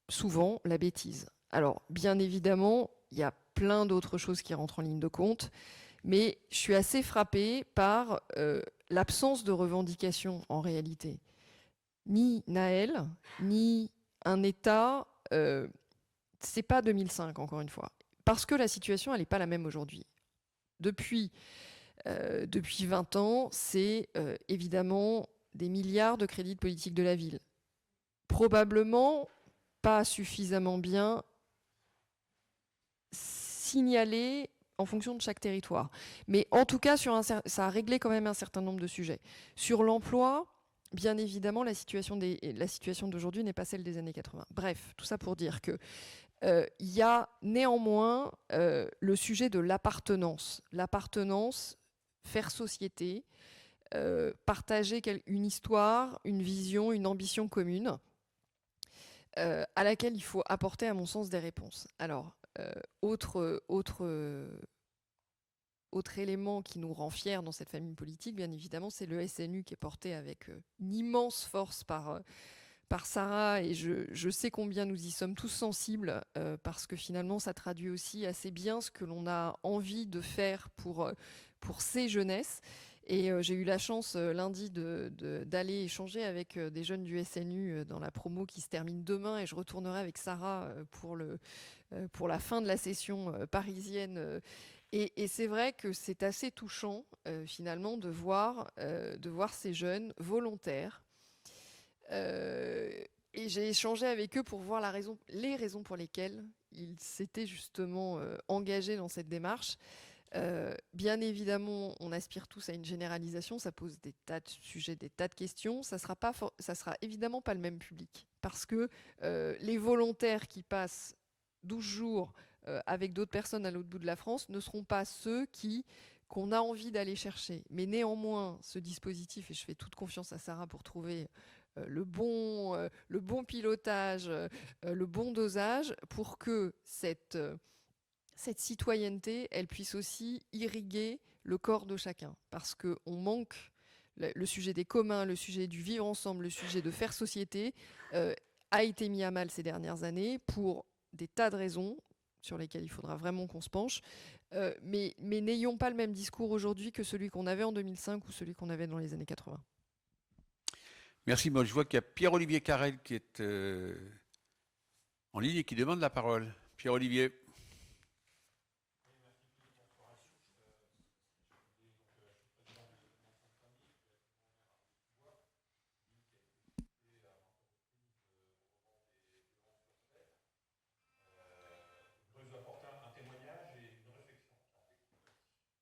souvent la bêtise. Alors, bien évidemment, il y a plein d'autres choses qui rentrent en ligne de compte, mais je suis assez frappée par l'absence de revendication en réalité. Ni Naël, ni un État, c'est pas 2005 encore une fois. Parce que la situation, elle n'est pas la même aujourd'hui. Depuis 20 ans, c'est évidemment des milliards de crédits de politique de la ville. Probablement pas suffisamment bien signalés en fonction de chaque territoire. Mais en tout cas, ça a réglé quand même un certain nombre de sujets. Sur l'emploi, bien évidemment, la situation d'aujourd'hui n'est pas celle des années 80. Bref, tout ça pour dire que il y a néanmoins le sujet de l'appartenance. L'appartenance, faire société, partager une histoire, une vision, une ambition commune. à laquelle il faut apporter, à mon sens, des réponses. Alors, autre élément qui nous rend fiers dans cette famille politique, bien évidemment, c'est le SNU qui est porté avec une immense force par Sarah, et je sais combien nous y sommes tous sensibles, parce que finalement, ça traduit aussi assez bien ce que l'on a envie de faire pour ces jeunesses. Et j'ai eu la chance lundi d'aller échanger avec des jeunes du SNU dans la promo qui se termine demain, et je retournerai avec Sarah pour la fin de la session parisienne. Et c'est vrai que c'est assez touchant finalement de voir ces jeunes volontaires. Et j'ai échangé avec eux pour voir les raisons pour lesquelles ils s'étaient justement engagés dans cette démarche. Bien évidemment, on aspire tous à une généralisation, ça pose des tas de sujets, des tas de questions. Ça sera évidemment pas le même public, parce que les volontaires qui passent 12 jours avec d'autres personnes à l'autre bout de la France ne seront pas ceux qu'on a envie d'aller chercher. Mais néanmoins, ce dispositif, et je fais toute confiance à Sarah pour trouver le bon pilotage, le bon dosage, pour que cette citoyenneté, elle puisse aussi irriguer le corps de chacun. Parce qu'on manque le sujet des communs, le sujet du vivre ensemble, le sujet de faire société, a été mis à mal ces dernières années pour des tas de raisons sur lesquelles il faudra vraiment qu'on se penche. Mais n'ayons pas le même discours aujourd'hui que celui qu'on avait en 2005 ou celui qu'on avait dans les années 80. Merci, Maud. Je vois qu'il y a Pierre-Olivier Carrel qui est en ligne et qui demande la parole. Pierre-Olivier.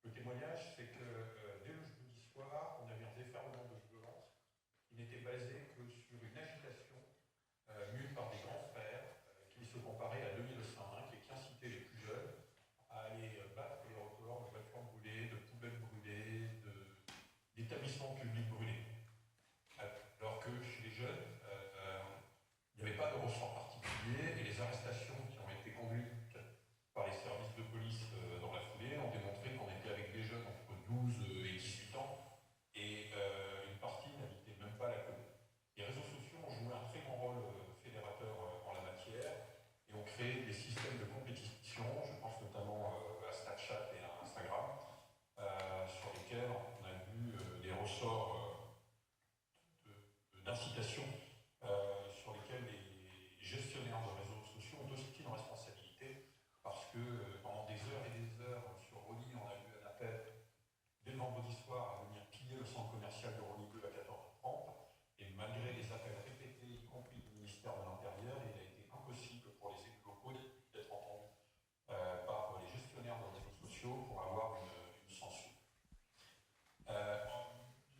Le témoignage, c'est que dès le jeudi soir, on avait un déferlement de violence qui n'était basé que sur une agitation mue par des grands frères qui se comparaient à 2105 et qui incitaient les plus jeunes à aller battre les records de voitures brûlées, de poubelles brûlées, d'établissements publics brûlés. Alors que chez les jeunes, il n'y avait pas de ressort particulier, et les arrestations qui ont été conduites par les services de police dans la foulée ont démontré qu'on était avec des jeunes entre 12 et 18 ans, et une partie n'habitait même pas la commune. Les réseaux sociaux ont joué un très grand rôle fédérateur en la matière, et ont créé des systèmes de compétition, je pense notamment à Snapchat et à Instagram, sur lesquels on a vu des ressorts d'incitation, sur lesquels les gestionnaires de réseaux sociaux ont aussi une responsabilité, parce que pendant des heures et des heures sur Rony, on a eu un appel dès le vendredi soir à venir piller le centre commercial de Rony 2 à 14h30, et malgré les appels répétés, y compris du ministère de l'Intérieur, il a été impossible pour les élus locaux d'être entendus par les gestionnaires de réseaux sociaux pour avoir une censure.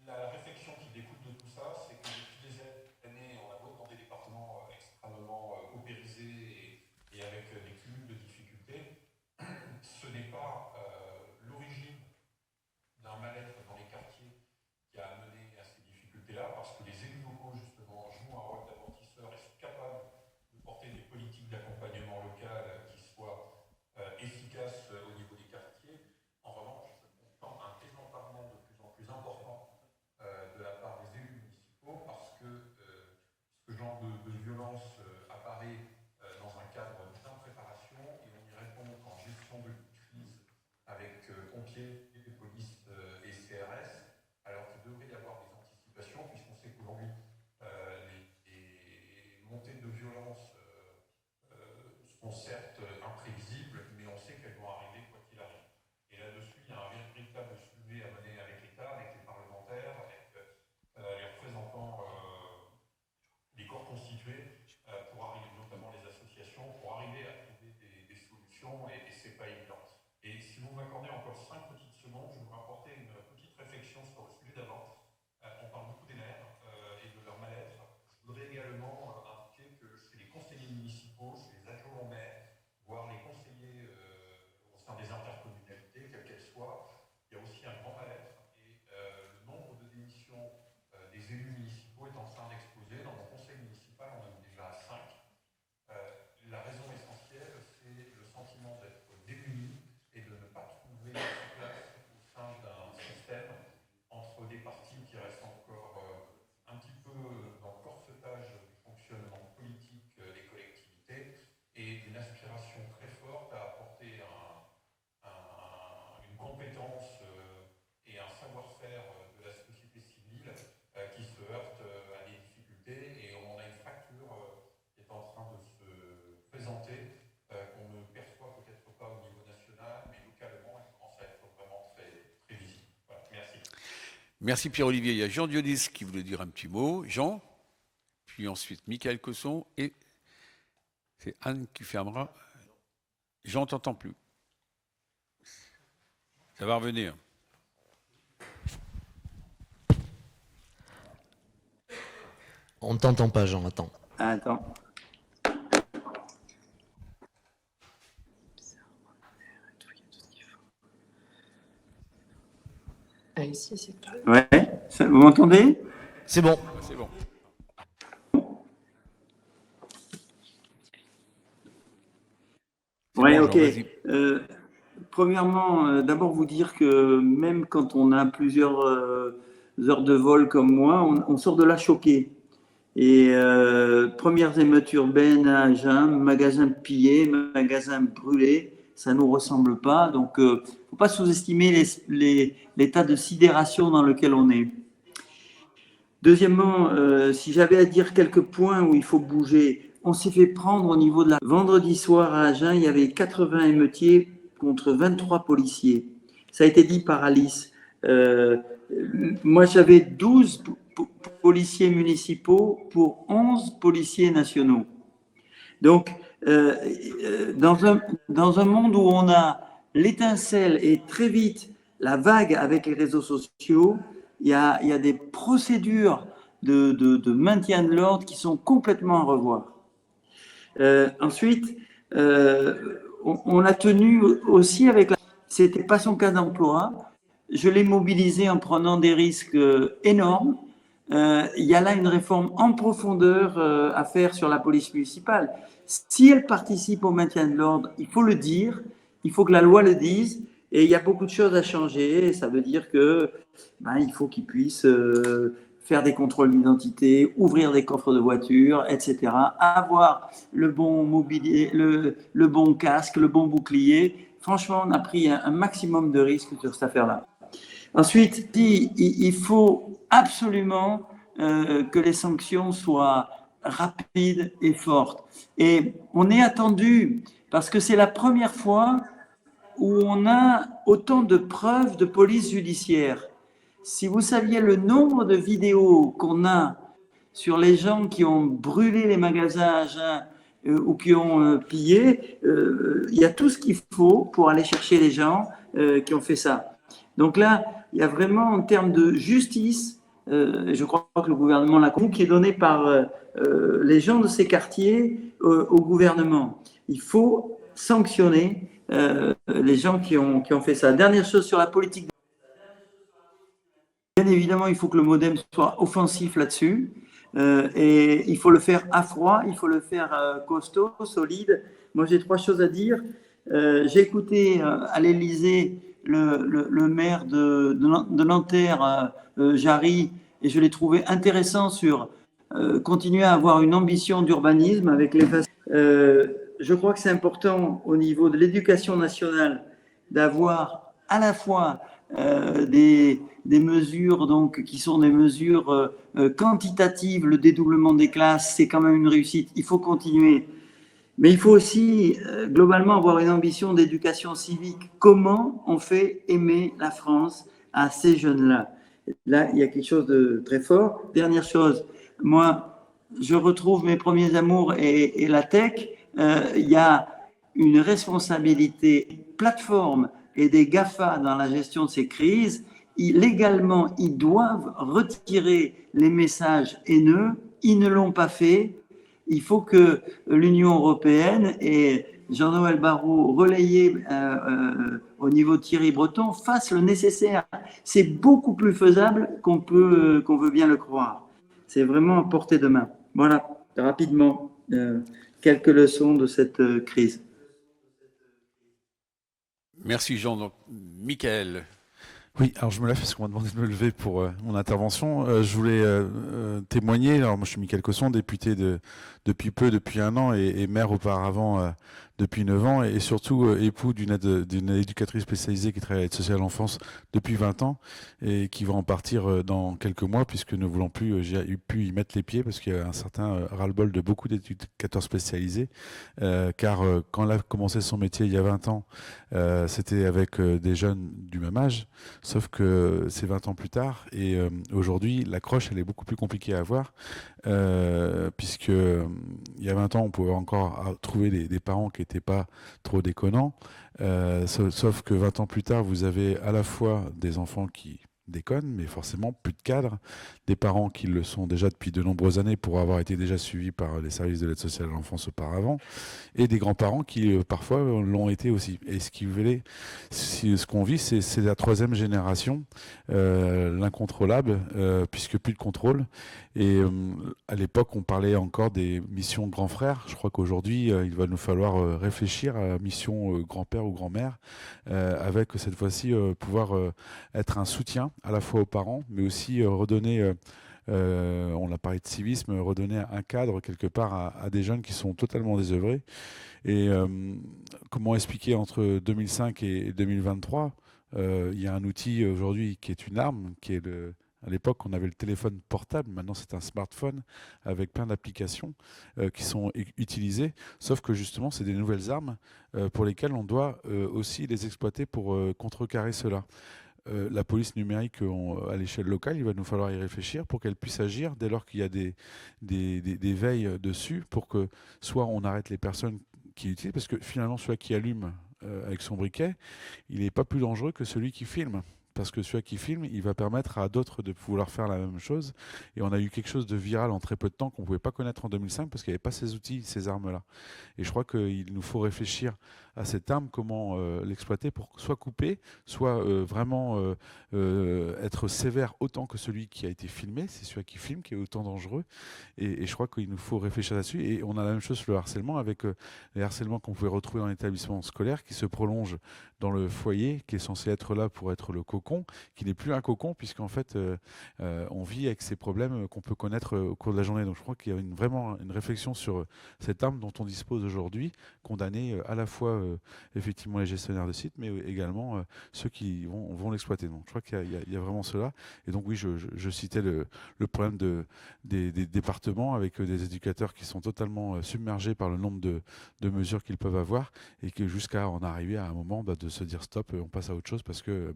La réflexion qui découle de tout ça, c'est que depuis des années, on a beau dans des départements extrêmement paupérisés et avec des cumuls de difficultés, ce n'est pas l'origine d'un mal-être dans les quartiers qui a amené à ces difficultés-là, parce que les élus locaux, justement, jouent un rôle d'amortisseur et sont capables de porter des politiques d'accompagnement local qui soient efficaces au niveau des quartiers. En revanche, on tend un désemparement de plus en plus important de la part des élus municipaux, parce que ce genre de violence apparaît dans un cadre d'impréparation, et on y répond en gestion de crise avec pompiers, police et CRS, alors qu'il devrait y avoir des anticipations, puisqu'on sait qu'aujourd'hui les montées de violence sont certes imprévisibles, mais on sait qu'elles vont arriver quoi qu'il arrive. Et là-dessus, il y a un véritable sujet à mener avec l'État, avec les parlementaires, avec les représentants des corps constitués, pour arriver, notamment les associations, pour arriver à trouver des solutions, et c'est pas évident. Et si vous m'accordez encore 5 petites secondes, je voudrais apporter une petite réflexion sur le sujet d'avant. On parle beaucoup des maires et de leur mal-être. Je voudrais également indiquer que chez les conseillers municipaux, chez les adjoints au maire, voire Merci Pierre-Olivier. Il y a Jean Dionis qui voulait dire un petit mot. Jean, puis ensuite Michael Cosson et c'est Anne qui fermera. Jean, t'entends plus. Ça va revenir. On ne t'entend pas, Jean, attends. Attends. Ouais, vous m'entendez? C'est bon. C'est bon. Ouais, bon, ok. Jean, vas-y. Premièrement, d'abord vous dire que même quand on a plusieurs heures de vol comme moi, on sort de là choqué. Et premières émeutes urbaines à Agen, magasins pillés, magasins brûlés, ça nous ressemble pas. Donc, faut pas sous-estimer l'état de sidération dans lequel on est. Deuxièmement, si j'avais à dire quelques points où il faut bouger, on s'est fait prendre au niveau de la... Vendredi soir à Agen, il y avait 80 émeutiers contre 23 policiers. Ça a été dit par Alice. Moi, j'avais 12 policiers municipaux pour 11 policiers nationaux. Donc, dans un monde où on a l'étincelle et très vite la vague avec les réseaux sociaux, il y a des procédures de maintien de l'ordre qui sont complètement à revoir. Ensuite, on a tenu aussi avec la... C'était pas son cas d'emploi. Je l'ai mobilisé en prenant des risques énormes. Il y a là une réforme en profondeur à faire sur la police municipale. Si elle participe au maintien de l'ordre, il faut le dire, il faut que la loi le dise, et il y a beaucoup de choses à changer. Ça veut dire que il faut qu'ils puissent faire des contrôles d'identité, ouvrir des coffres de voitures, etc. Avoir le bon mobilier, le bon casque, le bon bouclier. Franchement, on a pris un maximum de risques sur cette affaire-là. Ensuite, il faut absolument que les sanctions soient rapides et fortes. Et on est attendu parce que c'est la première fois où on a autant de preuves de police judiciaire. Si vous saviez le nombre de vidéos qu'on a sur les gens qui ont brûlé les magasins à Agen ou qui ont pillé, il y a tout ce qu'il faut pour aller chercher les gens qui ont fait ça. Donc là, il y a vraiment en termes de justice, je crois que le gouvernement l'a compris, qui est donné par les gens de ces quartiers au gouvernement. Il faut sanctionner les gens qui ont fait ça. Dernière chose sur la politique. Bien évidemment, il faut que le MoDem soit offensif là-dessus. Et il faut le faire à froid, il faut le faire costaud, solide. Moi, j'ai 3 choses à dire. J'ai écouté à l'Élysée le maire de Nanterre, Jarry, et je l'ai trouvé intéressant sur continuer à avoir une ambition d'urbanisme avec les je crois que c'est important au niveau de l'éducation nationale d'avoir à la fois des mesures donc, qui sont des mesures quantitatives. Le dédoublement des classes, c'est quand même une réussite. Il faut continuer. Mais il faut aussi globalement avoir une ambition d'éducation civique. Comment on fait aimer la France à ces jeunes-là? Là, il y a quelque chose de très fort. Dernière chose, moi, je retrouve mes premiers amours et la tech. Il y a une responsabilité plateforme et des GAFA dans la gestion de ces crises. Légalement, ils doivent retirer les messages haineux. Ils ne l'ont pas fait. Il faut que l'Union européenne et Jean-Noël Barrot, relayé au niveau de Thierry Breton, fassent le nécessaire. C'est beaucoup plus faisable qu'on veut bien le croire. C'est vraiment à portée de main. Voilà, rapidement, quelques leçons de cette crise. Merci Jean. Donc, Michael. Oui, alors je me lève parce qu'on m'a demandé de me lever pour mon intervention. Je voulais témoigner. Alors moi, je suis Michael Cosson, député depuis 1 an et maire auparavant depuis 9 ans et surtout époux d'une éducatrice spécialisée qui travaille à l'aide sociale à l'enfance depuis 20 ans et qui va en partir dans quelques mois puisque ne voulant plus, j'ai pu y mettre les pieds parce qu'il y a un certain ras-le-bol de beaucoup d'éducateurs spécialisés car quand elle a commencé son métier il y a 20 ans, c'était avec des jeunes du même âge, sauf que c'est 20 ans plus tard et aujourd'hui l'accroche elle est beaucoup plus compliquée à avoir puisque il y a 20 ans on pouvait encore trouver des parents qui n'étaient pas trop déconnants, sauf que 20 ans plus tard vous avez à la fois des enfants qui déconnent, mais forcément plus de cadres, des parents qui le sont déjà depuis de nombreuses années pour avoir été déjà suivis par les services de l'aide sociale à l'enfance auparavant, et des grands-parents qui parfois l'ont été aussi. Et ce qu'on vit, c'est la troisième génération, l'incontrôlable, puisque plus de contrôle. Et à l'époque, on parlait encore des missions grands frères. Je crois qu'aujourd'hui, il va nous falloir réfléchir à la mission grand-père ou grand-mère, avec cette fois-ci pouvoir être un soutien à la fois aux parents, mais aussi redonner, on a parlé de civisme, redonner un cadre quelque part à des jeunes qui sont totalement désœuvrés. Et comment expliquer entre 2005 et 2023, il y a un outil aujourd'hui qui est une arme, qui est à l'époque, on avait le téléphone portable, maintenant c'est un smartphone avec plein d'applications qui sont utilisées, sauf que justement, c'est des nouvelles armes pour lesquelles on doit aussi les exploiter pour contrecarrer cela. La police numérique à l'échelle locale, il va nous falloir y réfléchir pour qu'elle puisse agir dès lors qu'il y a des veilles dessus pour que soit on arrête les personnes qui utilisent, parce que finalement, celui qui allume avec son briquet, il n'est pas plus dangereux que celui qui filme. Parce que celui qui filme, il va permettre à d'autres de pouvoir faire la même chose. Et on a eu quelque chose de viral en très peu de temps qu'on ne pouvait pas connaître en 2005 parce qu'il n'y avait pas ces outils, ces armes-là. Et je crois qu'il nous faut réfléchir à cette arme, comment l'exploiter pour soit couper, soit vraiment être sévère autant que celui qui a été filmé. C'est celui qui filme qui est autant dangereux. Et je crois qu'il nous faut réfléchir là-dessus. Et on a la même chose sur le harcèlement avec les harcèlements qu'on pouvait retrouver dans l'établissement scolaire qui se prolongent dans le foyer, qui est censé être là pour être le cocon, qui n'est plus un cocon puisqu'en fait on vit avec ces problèmes qu'on peut connaître au cours de la journée. Donc je crois qu'il y a vraiment une réflexion sur cette arme dont on dispose aujourd'hui, condamner à la fois effectivement les gestionnaires de sites, mais également ceux qui vont l'exploiter. Donc je crois qu'il y a vraiment cela. Et donc oui, je citais le problème des départements avec des éducateurs qui sont totalement submergés par le nombre de mesures qu'ils peuvent avoir et que jusqu'à en arriver à un moment de se dire stop, on passe à autre chose parce que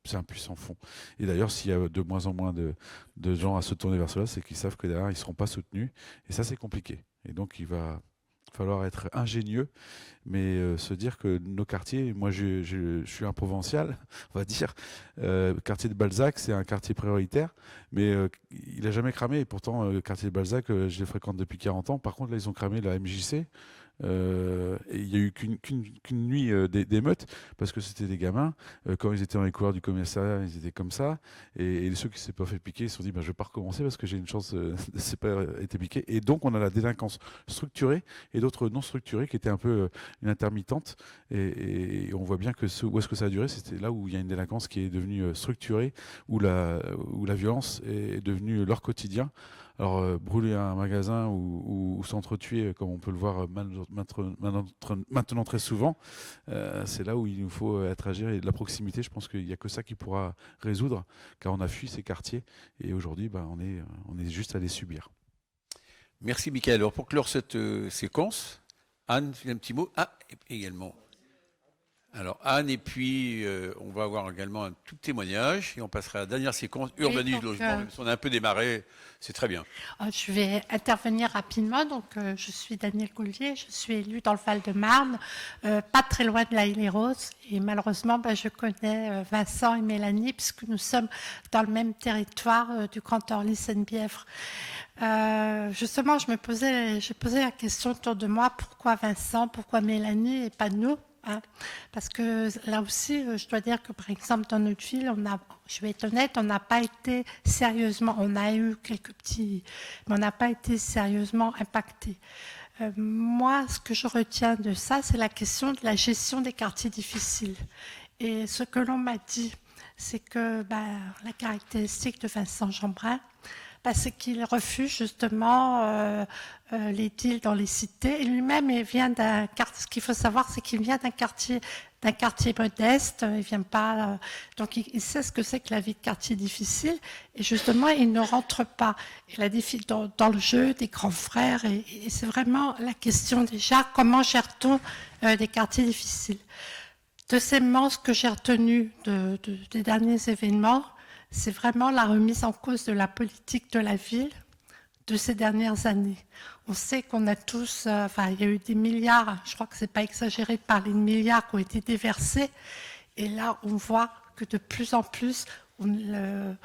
c'est un puissant fond. Et d'ailleurs, s'il y a de moins en moins de gens à se tourner vers cela, c'est qu'ils savent que derrière, ils ne seront pas soutenus. Et ça, c'est compliqué. Et donc, il va falloir être ingénieux, mais se dire que nos quartiers, moi je suis un provincial, on va dire, le quartier de Balzac, c'est un quartier prioritaire, mais il n'a jamais cramé. Et pourtant, le quartier de Balzac, je le fréquente depuis 40 ans. Par contre, là, ils ont cramé la MJC. Et il n'y a eu qu'une nuit d'émeute parce que c'était des gamins. Quand ils étaient dans les couloirs du commissariat, ils étaient comme ça. Et ceux qui ne s'est pas fait piquer, ils se sont dit je ne vais pas recommencer parce que j'ai une chance de ne s'est pas été piqué. Et donc, on a la délinquance structurée et d'autres non structurées qui étaient un peu une intermittente. Et on voit bien que où est-ce que ça a duré, c'était là où il y a une délinquance qui est devenue structurée, où la violence est devenue leur quotidien. Alors, brûler un magasin ou s'entretuer, comme on peut le voir maintenant très souvent, c'est là où il nous faut être agir. Et de la proximité, je pense qu'il n'y a que ça qui pourra résoudre, car on a fui ces quartiers. Et aujourd'hui, on est juste à les subir. Merci, Mickaël. Alors, pour clore cette séquence, Anne, un petit mot. Ah, également. Alors, Anne, et puis on va avoir également un tout témoignage et on passera à la dernière séquence, urbanisme, logement. Même si on a un peu démarré, c'est très bien. Je vais intervenir rapidement. Donc, je suis Danielle Goulier, je suis élue dans le Val-de-Marne, pas très loin de la Île-et-Rose. Et malheureusement, je connais Vincent et Mélanie puisque nous sommes dans le même territoire du Grand Orly-Seine-Bièvre. Justement, j'ai posé la question autour de moi, pourquoi Vincent, pourquoi Mélanie et pas nous? Parce que là aussi, je dois dire que par exemple dans notre ville, je vais être honnête, on n'a pas été sérieusement, on a eu quelques petits, mais on n'a pas été sérieusement impacté. Moi, ce que je retiens de ça, c'est la question de la gestion des quartiers difficiles. Et ce que l'on m'a dit, c'est que la caractéristique de Vincent Jeanbrun, C'est qu'il refuse justement les deals dans les cités. Et lui-même, il vient d'un quartier. Ce qu'il faut savoir, c'est qu'il vient d'un quartier modeste. Il vient pas, donc il sait ce que c'est que la vie de quartier difficile. Et justement, il ne rentre pas. Et dans le jeu des grands frères. Et c'est vraiment la question déjà, comment gère-t-on des quartiers difficiles? Deuxièmement, ce que j'ai retenu des derniers événements, c'est vraiment la remise en cause de la politique de la ville de ces dernières années. On sait qu'on a tous, il y a eu des milliards, je crois que c'est pas exagéré de parler de milliards qui ont été déversés, et là on voit que de plus en plus, il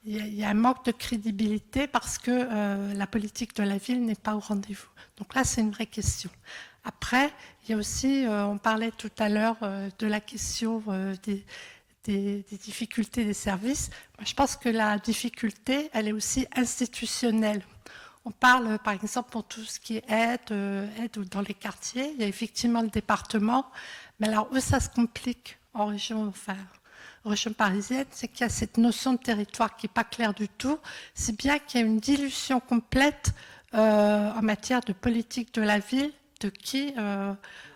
y a un manque de crédibilité parce que la politique de la ville n'est pas au rendez-vous. Donc là, c'est une vraie question. Après, il y a aussi, on parlait tout à l'heure de la question des difficultés des services. Moi, je pense que la difficulté, elle est aussi institutionnelle. On parle, par exemple, pour tout ce qui est aide dans les quartiers. Il y a effectivement le département, mais alors où ça se complique en région parisienne, c'est qu'il y a cette notion de territoire qui n'est pas claire du tout. C'est bien qu'il y a une dilution complète en matière de politique de la ville, de qui a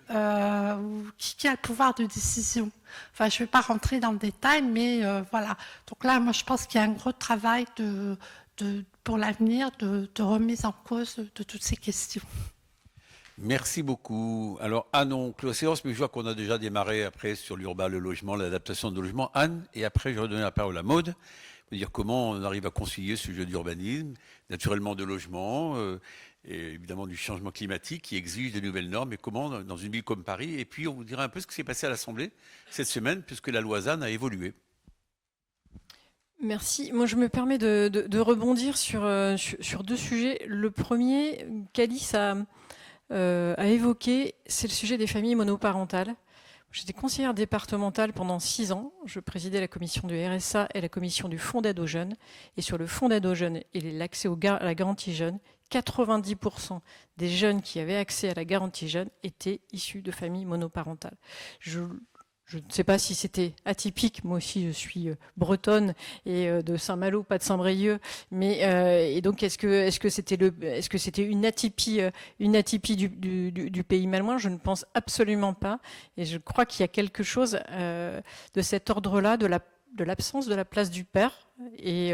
le pouvoir de décision. Je ne vais pas rentrer dans le détail, mais voilà. Donc là, moi, je pense qu'il y a un gros travail pour l'avenir de remise en cause de toutes ces questions. Merci beaucoup. Alors, Anne, on clôt la séance, mais je vois qu'on a déjà démarré après sur l'urbain, le logement, l'adaptation de logement. Anne, et après, je vais redonner la parole à Maud, pour dire comment on arrive à concilier ce jeu d'urbanisme, naturellement de logement, et évidemment du changement climatique qui exige de nouvelles normes, et comment dans une ville comme Paris. Et puis, on vous dira un peu ce qui s'est passé à l'Assemblée cette semaine, puisque la loi ZAN a évolué. Merci. Moi, je me permets de rebondir sur deux sujets. Le premier, qu'Alice a évoqué, c'est le sujet des familles monoparentales. J'étais conseillère départementale pendant 6 ans. Je présidais la commission du RSA et la commission du fonds d'aide aux jeunes. Et sur le fonds d'aide aux jeunes et l'accès à la garantie jeune, 90% des jeunes qui avaient accès à la garantie jeune étaient issus de familles monoparentales. Je ne sais pas si c'était atypique, moi aussi je suis bretonne et de Saint-Malo, pas de Saint-Brieuc, mais et donc est-ce que c'était une atypie du pays malouin? Je ne pense absolument pas, et je crois qu'il y a quelque chose de cet ordre-là, de l'absence de la place du père et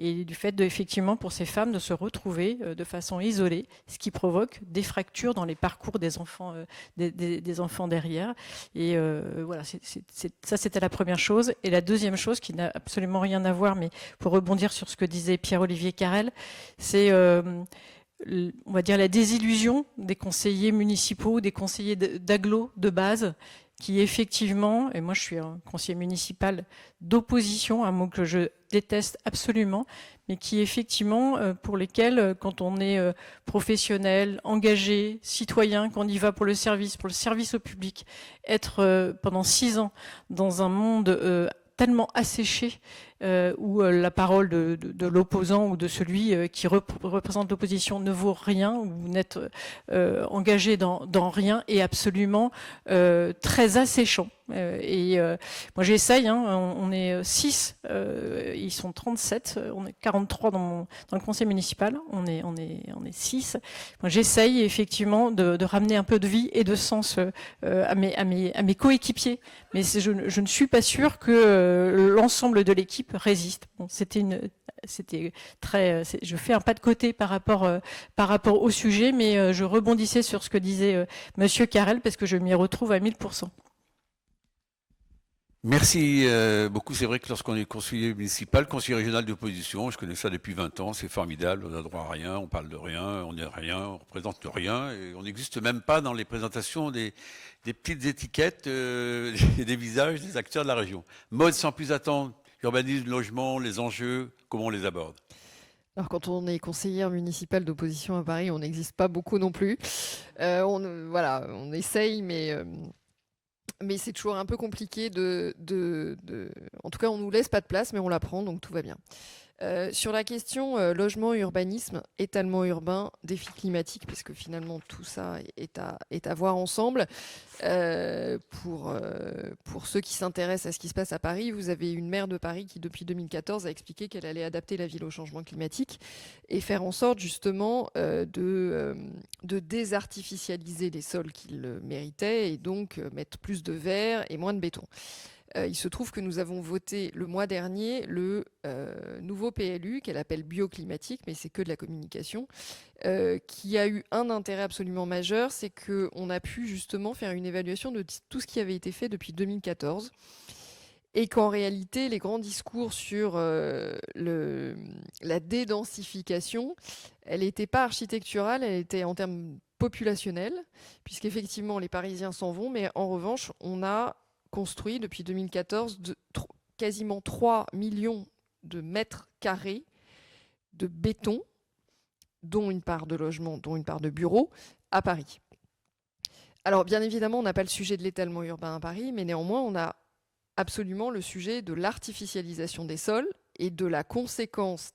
du fait effectivement pour ces femmes de se retrouver de façon isolée, ce qui provoque des fractures dans les parcours des enfants, des enfants derrière. Et voilà, ça c'était la première chose. Et la deuxième chose qui n'a absolument rien à voir, mais pour rebondir sur ce que disait Pierre-Olivier Carrel, c'est on va dire la désillusion des conseillers municipaux, des conseillers d'agglo de base, qui effectivement, et moi je suis un conseiller municipal d'opposition, un mot que je déteste absolument, mais qui effectivement, pour lesquels, quand on est professionnel, engagé, citoyen, qu'on y va pour le service au public, être pendant 6 ans dans un monde tellement asséché, où la parole de l'opposant ou de celui qui représente l'opposition ne vaut rien, ou n'être engagé dans rien, est absolument très asséchant. Moi j'essaye, on est 6, ils sont 37, on est 43 dans le conseil municipal, on est 6. Moi j'essaye effectivement de ramener un peu de vie et de sens à mes coéquipiers, mais je ne suis pas sûre que l'ensemble de l'équipe résiste. Bon, c'était très. Je fais un pas de côté par rapport au sujet, mais je rebondissais sur ce que disait Monsieur Carrel parce que je m'y retrouve à 1000%. Merci beaucoup. C'est vrai que lorsqu'on est conseiller municipal, conseiller régional d'opposition, je connais ça depuis 20 ans, c'est formidable, on n'a droit à rien, on parle de rien, on n'est rien, on représente rien, et on n'existe même pas dans les présentations des petites étiquettes et des visages des acteurs de la région. Mode sans plus attendre, urbanisme, logement, les enjeux, comment on les aborde? Alors quand on est conseillère municipale d'opposition à Paris, on n'existe pas beaucoup non plus. On essaye, mais c'est toujours un peu compliqué en tout cas, on nous laisse pas de place, mais on la prend, donc tout va bien. Sur la question logement, urbanisme, étalement urbain, défi climatique, parce que finalement tout ça est à voir ensemble. Pour ceux qui s'intéressent à ce qui se passe à Paris, vous avez une maire de Paris qui, depuis 2014, a expliqué qu'elle allait adapter la ville au changement climatique et faire en sorte justement de désartificialiser les sols qu'ils méritaient et donc mettre plus de verre et moins de béton. Il se trouve que nous avons voté le mois dernier le nouveau PLU, qu'elle appelle bioclimatique, mais c'est que de la communication, qui a eu un intérêt absolument majeur, c'est qu'on a pu justement faire une évaluation de tout ce qui avait été fait depuis 2014, et qu'en réalité, les grands discours sur la dédensification, elle n'était pas architecturale, elle était en termes populationnels, puisqu'effectivement les Parisiens s'en vont, mais en revanche, on a construit depuis 2014 quasiment 3 millions de mètres carrés de béton, dont une part de logement, dont une part de bureaux, à Paris. Alors bien évidemment, on n'a pas le sujet de l'étalement urbain à Paris, mais néanmoins, on a absolument le sujet de l'artificialisation des sols et de la conséquence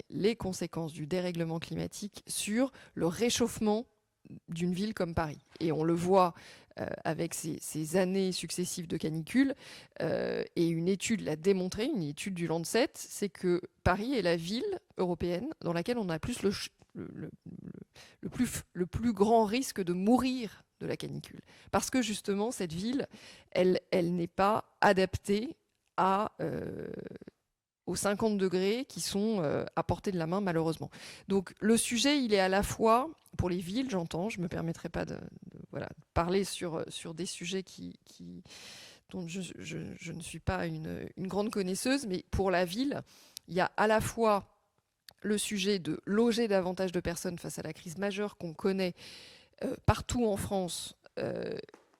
les conséquences du dérèglement climatique sur le réchauffement d'une ville comme Paris. Et on le voit avec ces années successives de canicule, et une étude l'a démontré, une étude du Lancet, c'est que Paris est la ville européenne dans laquelle on a le plus grand risque de mourir de la canicule. Parce que justement, cette ville, elle n'est pas adaptée aux 50 degrés qui sont à portée de la main, malheureusement. Donc le sujet, il est à la fois, pour les villes, j'entends, je ne me permettrai pas de parler sur des sujets dont je ne suis pas une grande connaisseuse, mais pour la ville, il y a à la fois le sujet de loger davantage de personnes face à la crise majeure qu'on connaît partout en France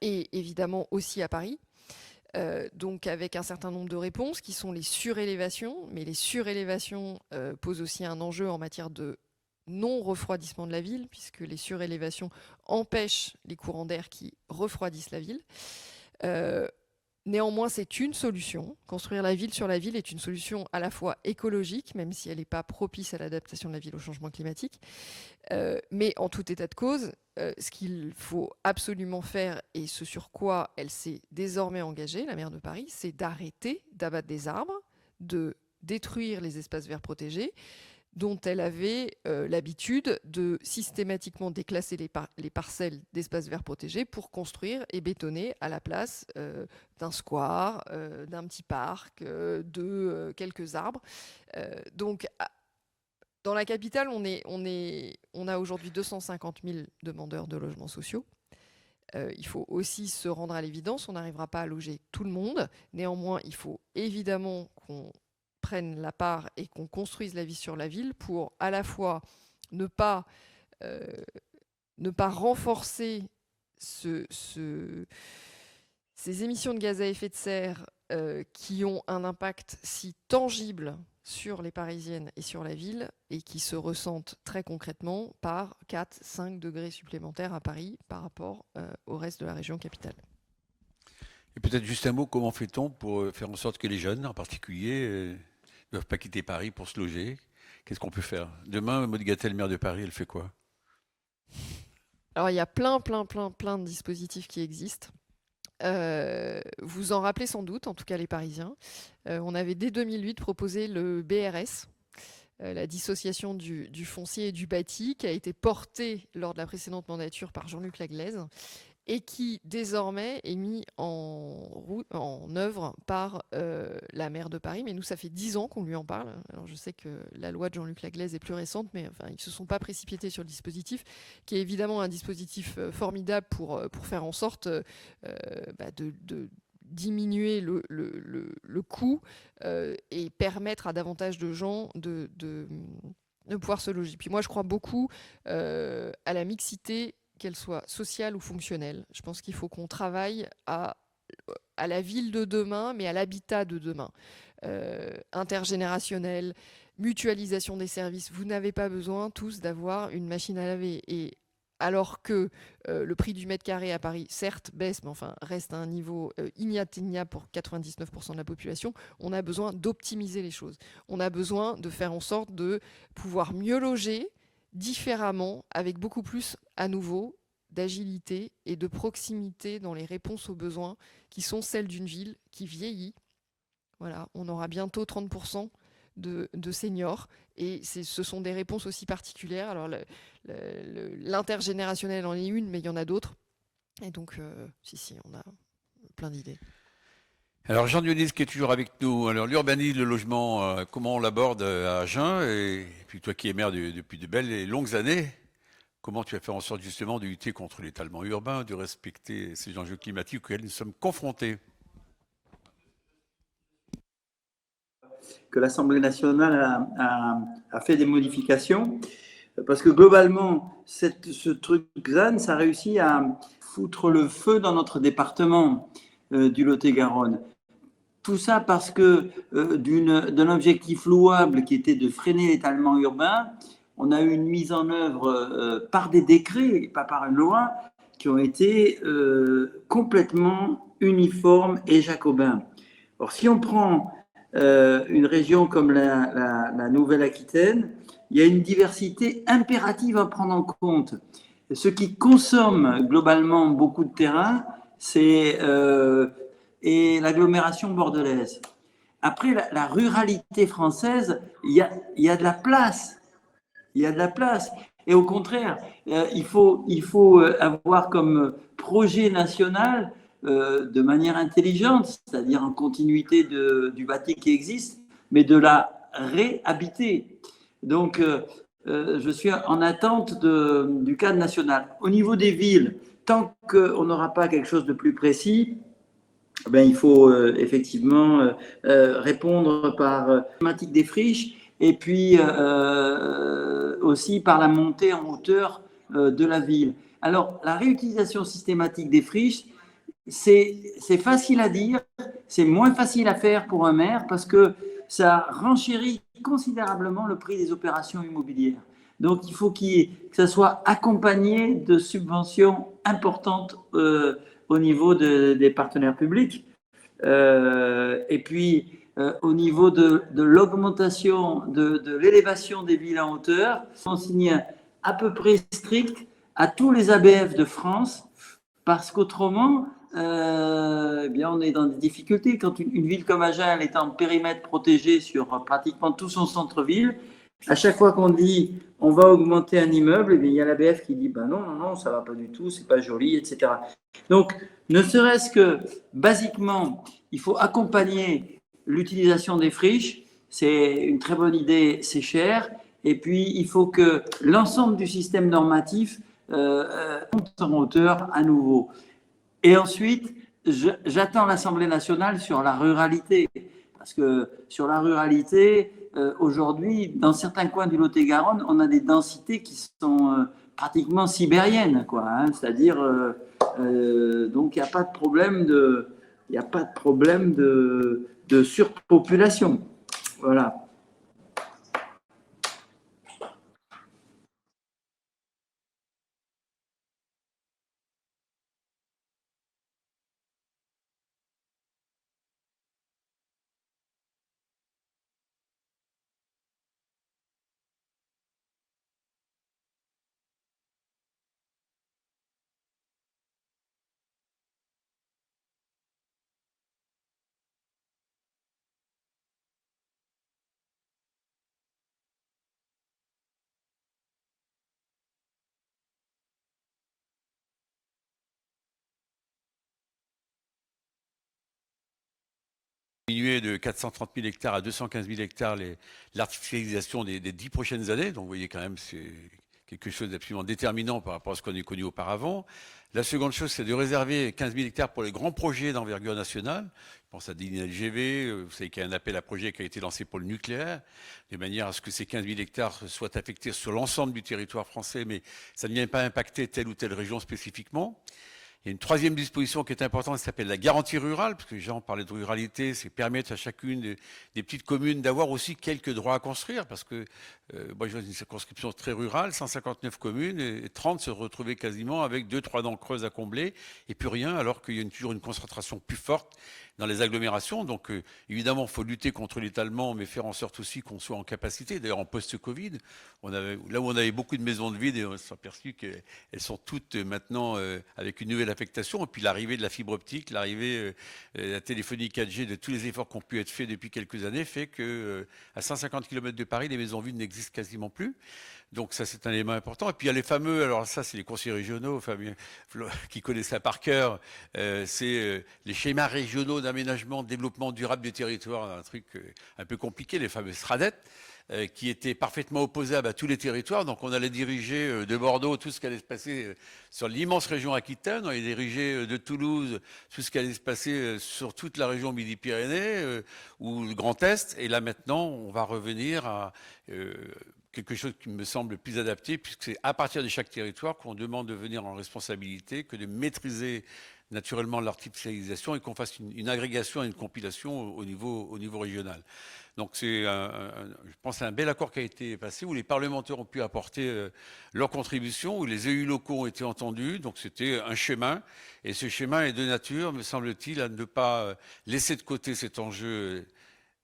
et évidemment aussi à Paris. Donc avec un certain nombre de réponses qui sont les surélévations, mais les surélévations posent aussi un enjeu en matière de non-refroidissement de la ville, puisque les surélévations empêchent les courants d'air qui refroidissent la ville. Néanmoins, c'est une solution. Construire la ville sur la ville est une solution à la fois écologique, même si elle n'est pas propice à l'adaptation de la ville au changement climatique. Mais en tout état de cause, ce qu'il faut absolument faire, et ce sur quoi elle s'est désormais engagée, la maire de Paris, c'est d'arrêter d'abattre des arbres, de détruire les espaces verts protégés, dont elle avait l'habitude de systématiquement déclasser les parcelles d'espaces verts protégés pour construire et bétonner à la place d'un square, d'un petit parc, de quelques arbres. Donc, dans la capitale, on a aujourd'hui 250 000 demandeurs de logements sociaux. Il faut aussi se rendre à l'évidence, on n'arrivera pas à loger tout le monde. Néanmoins, il faut évidemment qu'on prenne la part et qu'on construise la vie sur la ville pour à la fois ne pas renforcer ces émissions de gaz à effet de serre qui ont un impact si tangible sur les Parisiennes et sur la ville et qui se ressentent très concrètement par 4-5 degrés supplémentaires à Paris par rapport au reste de la région capitale. Et peut-être juste un mot, comment fait-on pour faire en sorte que les jeunes en particulier ne doivent pas quitter Paris pour se loger? Qu'est-ce qu'on peut faire? Demain, Maud Gattel, maire de Paris, elle fait quoi? Alors il y a plein de dispositifs qui existent. Vous en rappelez sans doute, en tout cas les Parisiens. On avait dès 2008 proposé le BRS, la dissociation du foncier et du bâti, qui a été porté lors de la précédente mandature par Jean-Luc Laglaise et qui désormais est mis en œuvre par la maire de Paris. Mais nous, ça fait 10 ans qu'on lui en parle. Alors je sais que la loi de Jean-Luc Laglaise est plus récente, mais enfin, ils ne se sont pas précipités sur le dispositif, qui est évidemment un dispositif formidable pour faire en sorte de diminuer le coût et permettre à davantage de gens de pouvoir se loger. Puis moi, je crois beaucoup à la mixité, qu'elle soit sociale ou fonctionnelle. Je pense qu'il faut qu'on travaille à la ville de demain, mais à l'habitat de demain. Intergénérationnel, mutualisation des services. Vous n'avez pas besoin tous d'avoir une machine à laver. Et alors que le prix du mètre carré à Paris, certes, baisse, mais enfin reste à un niveau inatteignable pour 99% de la population, on a besoin d'optimiser les choses. On a besoin de faire en sorte de pouvoir mieux loger différemment, avec beaucoup plus, à nouveau, d'agilité et de proximité dans les réponses aux besoins qui sont celles d'une ville qui vieillit. Voilà, on aura bientôt 30% de seniors et ce sont des réponses aussi particulières. Alors l'intergénérationnel en est une, mais il y en a d'autres. Et donc, si, on a plein d'idées. Alors Jean Dionis qui est toujours avec nous. Alors l'urbanisme, le logement, comment on l'aborde à Agen, et puis toi qui es maire depuis de belles et longues années, comment tu vas faire en sorte justement de lutter contre l'étalement urbain, de respecter ces enjeux climatiques auxquels nous sommes confrontés? Que l'Assemblée nationale a fait des modifications, parce que globalement, ce truc ZAN, ça a réussi à foutre le feu dans notre département du Lot-et-Garonne. Tout ça parce que d'un objectif louable qui était de freiner l'étalement urbain, on a eu une mise en œuvre par des décrets, et pas par une loi, qui ont été complètement uniformes et jacobins. Or, si on prend une région comme la Nouvelle-Aquitaine, il y a une diversité impérative à prendre en compte. Ce qui consomme globalement beaucoup de terrain, c'est l'agglomération bordelaise. Après, la ruralité française, il y a de la place. Il y a de la place. Et au contraire, il faut avoir comme projet national, de manière intelligente, c'est-à-dire en continuité du bâti qui existe, mais de la réhabiter. Donc, je suis en attente du cadre national. Au niveau des villes, tant qu'on n'aura pas quelque chose de plus précis, il faut effectivement répondre par la thématique des friches et puis aussi par la montée en hauteur de la ville. Alors, la réutilisation systématique des friches, c'est facile à dire, c'est moins facile à faire pour un maire parce que ça renchérit considérablement le prix des opérations immobilières. Donc, il faut que ça soit accompagné de subventions importantes au niveau des partenaires publics. Et puis, au niveau de l'augmentation de l'élévation des villes en hauteur, on signe à peu près strict à tous les ABF de France, parce qu'autrement, on est dans des difficultés. Quand une ville comme Agen, elle est en périmètre protégé sur pratiquement tout son centre-ville, à chaque fois qu'on dit on va augmenter un immeuble, il y a l'ABF qui dit non, ça va pas du tout, c'est pas joli, etc. Donc, ne serait-ce que basiquement, il faut accompagner l'utilisation des friches. C'est une très bonne idée, c'est cher. Et puis, il faut que l'ensemble du système normatif monte en hauteur à nouveau. Et ensuite, j'attends l'Assemblée nationale sur la ruralité. Parce que sur la ruralité, aujourd'hui, dans certains coins du Lot-et-Garonne, on a des densités qui sont pratiquement sibériennes, quoi. Hein, c'est-à-dire, donc il n'y a pas de problème de surpopulation. Voilà. Diminuer de 430 000 hectares à 215 000 hectares l'artificialisation des 10 prochaines années. Donc vous voyez quand même, c'est quelque chose d'absolument déterminant par rapport à ce qu'on a connu auparavant. La seconde chose, c'est de réserver 15 000 hectares pour les grands projets d'envergure nationale. Je pense à DIN-LGV, vous savez qu'il y a un appel à projet qui a été lancé pour le nucléaire, de manière à ce que ces 15 000 hectares soient affectés sur l'ensemble du territoire français, mais ça ne vient pas impacter telle ou telle région spécifiquement. Il y a une troisième disposition qui est importante, qui s'appelle la garantie rurale, parce que Jean parlait de ruralité, c'est permettre à chacune des petites communes d'avoir aussi quelques droits à construire, parce que moi, je vois une circonscription très rurale, 159 communes, et 30 se retrouvaient quasiment avec 2-3 dents creuses à combler, et plus rien, alors qu'il y a toujours une concentration plus forte dans les agglomérations. Donc, évidemment, il faut lutter contre l'étalement, mais faire en sorte aussi qu'on soit en capacité. D'ailleurs, en post-Covid, là où on avait beaucoup de maisons de vide, et on s'est aperçu qu'elles sont toutes maintenant avec une nouvelle affectation. Et puis l'arrivée de la fibre optique, l'arrivée de la téléphonie 4G, de tous les efforts qui ont pu être faits depuis quelques années, fait que à 150 km de Paris, les maisons vides n'existent quasiment plus. Donc ça, c'est un élément important. Et puis il y a les fameux, alors ça, c'est les conseillers régionaux qui connaissent ça par cœur, c'est les schémas régionaux d'aménagement, de développement durable du territoire, un truc un peu compliqué, les fameux SRADET, qui étaient parfaitement opposables à tous les territoires. Donc on allait diriger de Bordeaux tout ce qui allait se passer sur l'immense région Aquitaine, on allait diriger de Toulouse tout ce qui allait se passer sur toute la région Midi-Pyrénées ou le Grand Est. Et là maintenant, on va revenir à quelque chose qui me semble plus adapté, puisque c'est à partir de chaque territoire qu'on demande de venir en responsabilité, que de maîtriser naturellement l'artificialisation et qu'on fasse une agrégation et une compilation au niveau régional. Donc c'est, je pense, un bel accord qui a été passé, où les parlementaires ont pu apporter leur contribution, où les élus locaux ont été entendus. Donc c'était un schéma, et ce schéma est de nature, me semble-t-il, à ne pas laisser de côté cet enjeu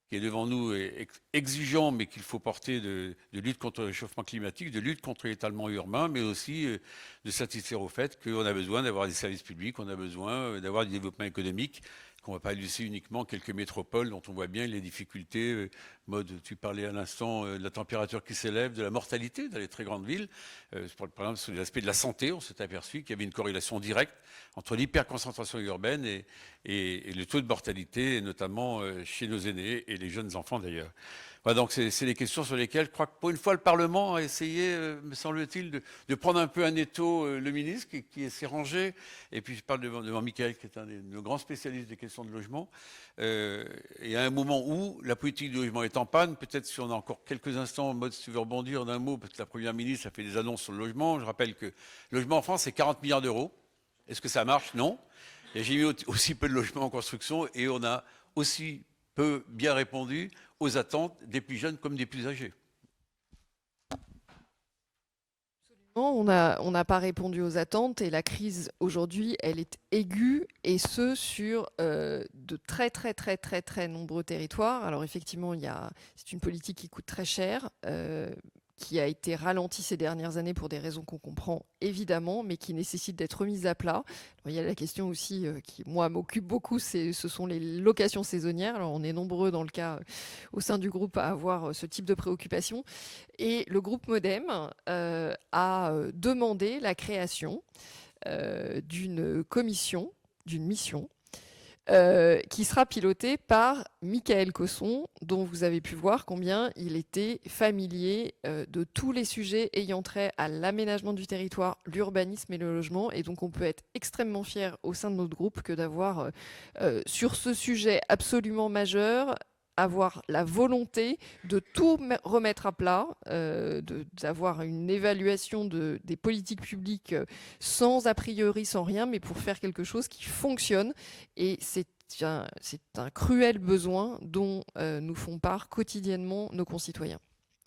qui est devant nous, exigeant, mais qu'il faut porter de lutte contre le réchauffement climatique, de lutte contre l'étalement urbain, mais aussi de satisfaire au fait qu'on a besoin d'avoir des services publics, on a besoin d'avoir du développement économique, qu'on ne va pas laisser uniquement quelques métropoles dont on voit bien les difficultés, tu parlais à l'instant de la température qui s'élève, de la mortalité dans les très grandes villes. Par exemple, sur l'aspect de la santé, on s'est aperçu qu'il y avait une corrélation directe entre l'hyperconcentration urbaine et le taux de mortalité, notamment chez nos aînés et les jeunes enfants d'ailleurs. Voilà, donc c'est des questions sur lesquelles, je crois que pour une fois, le Parlement a essayé, me semble-t-il, de prendre un peu un étau, le ministre qui s'est rangé, et puis je parle devant Michael, qui est un de nos grands spécialistes des questions de logement, et à un moment où la politique du logement est en panne, peut-être si on a encore quelques instants, en mode si tu veux rebondir d'un mot, parce que la Première ministre a fait des annonces sur le logement, je rappelle que le logement en France, c'est 40 milliards d'euros. Est-ce que ça marche? Non. Et j'ai mis aussi peu de logements en construction, et on a aussi peu bien répondu aux attentes des plus jeunes comme des plus âgés. On n'a pas répondu aux attentes, et la crise aujourd'hui, elle est aiguë, et ce sur de très nombreux territoires. Alors effectivement, c'est une politique qui coûte très cher, qui a été ralentie ces dernières années pour des raisons qu'on comprend évidemment, mais qui nécessite d'être remise à plat. Alors, il y a la question aussi qui, moi, m'occupe beaucoup, ce sont les locations saisonnières. Alors, on est nombreux dans le cas au sein du groupe à avoir ce type de préoccupation. Et le groupe Modem a demandé la création d'une commission, d'une mission, qui sera piloté par Michael Cosson, dont vous avez pu voir combien il était familier de tous les sujets ayant trait à l'aménagement du territoire, l'urbanisme et le logement. Et donc on peut être extrêmement fier au sein de notre groupe que d'avoir sur ce sujet absolument majeur, avoir la volonté de tout remettre à plat, d'avoir une évaluation des politiques publiques sans a priori, sans rien, mais pour faire quelque chose qui fonctionne. Et c'est un cruel besoin dont nous font part quotidiennement nos concitoyens.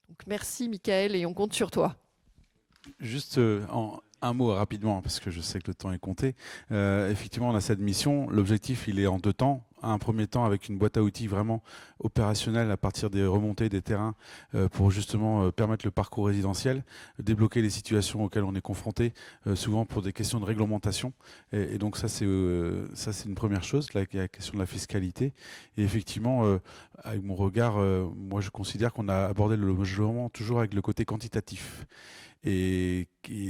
Donc merci Michael, et on compte sur toi. Juste en un mot rapidement, parce que je sais que le temps est compté. Effectivement, on a cette mission. L'objectif, il est en deux temps. Un premier temps avec une boîte à outils vraiment opérationnelle à partir des remontées des terrains pour justement permettre le parcours résidentiel, débloquer les situations auxquelles on est confronté, souvent pour des questions de réglementation. Et donc ça, c'est une première chose, la question de la fiscalité. Et effectivement, avec mon regard, moi je considère qu'on a abordé le logement toujours avec le côté quantitatif. Et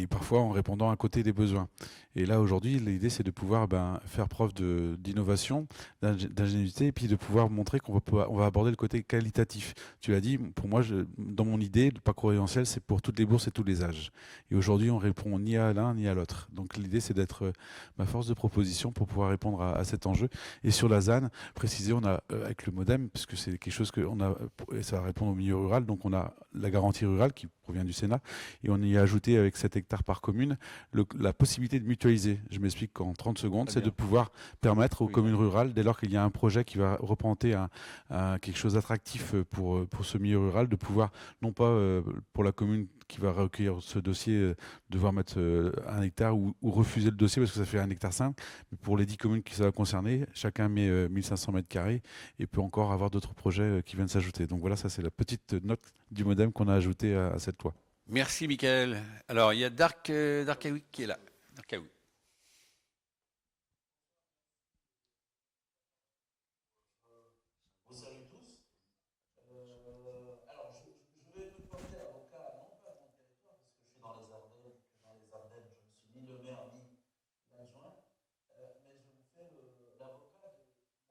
parfois en répondant à côté des besoins. Et là, aujourd'hui, l'idée, c'est de pouvoir faire preuve d'innovation, d'ingéniosité, et puis de pouvoir montrer qu'on va aborder le côté qualitatif. Tu l'as dit, pour moi, dans mon idée, le parcours résidentiel, c'est pour toutes les bourses et tous les âges. Et aujourd'hui, on répond ni à l'un ni à l'autre. Donc l'idée, c'est d'être ma force de proposition pour pouvoir répondre à cet enjeu. Et sur la ZAN, préciser, on a, avec le Modem, parce que c'est quelque chose et ça va répondre au milieu rural, donc on a la garantie rurale qui provient du Sénat, et on y a ajouté avec 7 hectares par commune la possibilité de mutualiser. Je m'explique en 30 secondes, c'est de pouvoir permettre aux communes rurales, dès lors qu'il y a un projet qui va représenter quelque chose d'attractif pour ce milieu rural, de pouvoir, non pas pour la commune qui va recueillir ce dossier, devoir mettre 1 hectare ou refuser le dossier parce que ça fait 1 hectare 5, mais pour les 10 communes qui ça va concerner, chacun met 1500 mètres carrés et peut encore avoir d'autres projets qui viennent s'ajouter. Donc voilà, ça c'est la petite note du MODEM qu'on a ajoutée à cette loi. Merci, Michael. Alors, il y a Darkaoui qui est là. Darkaoui. Bonsoir à tous. Alors, je vais me porter avocat, non pas de mon territoire, parce que je suis dans les Ardennes. Je ne suis ni le maire ni l'adjoint, mais je me fais l'avocat de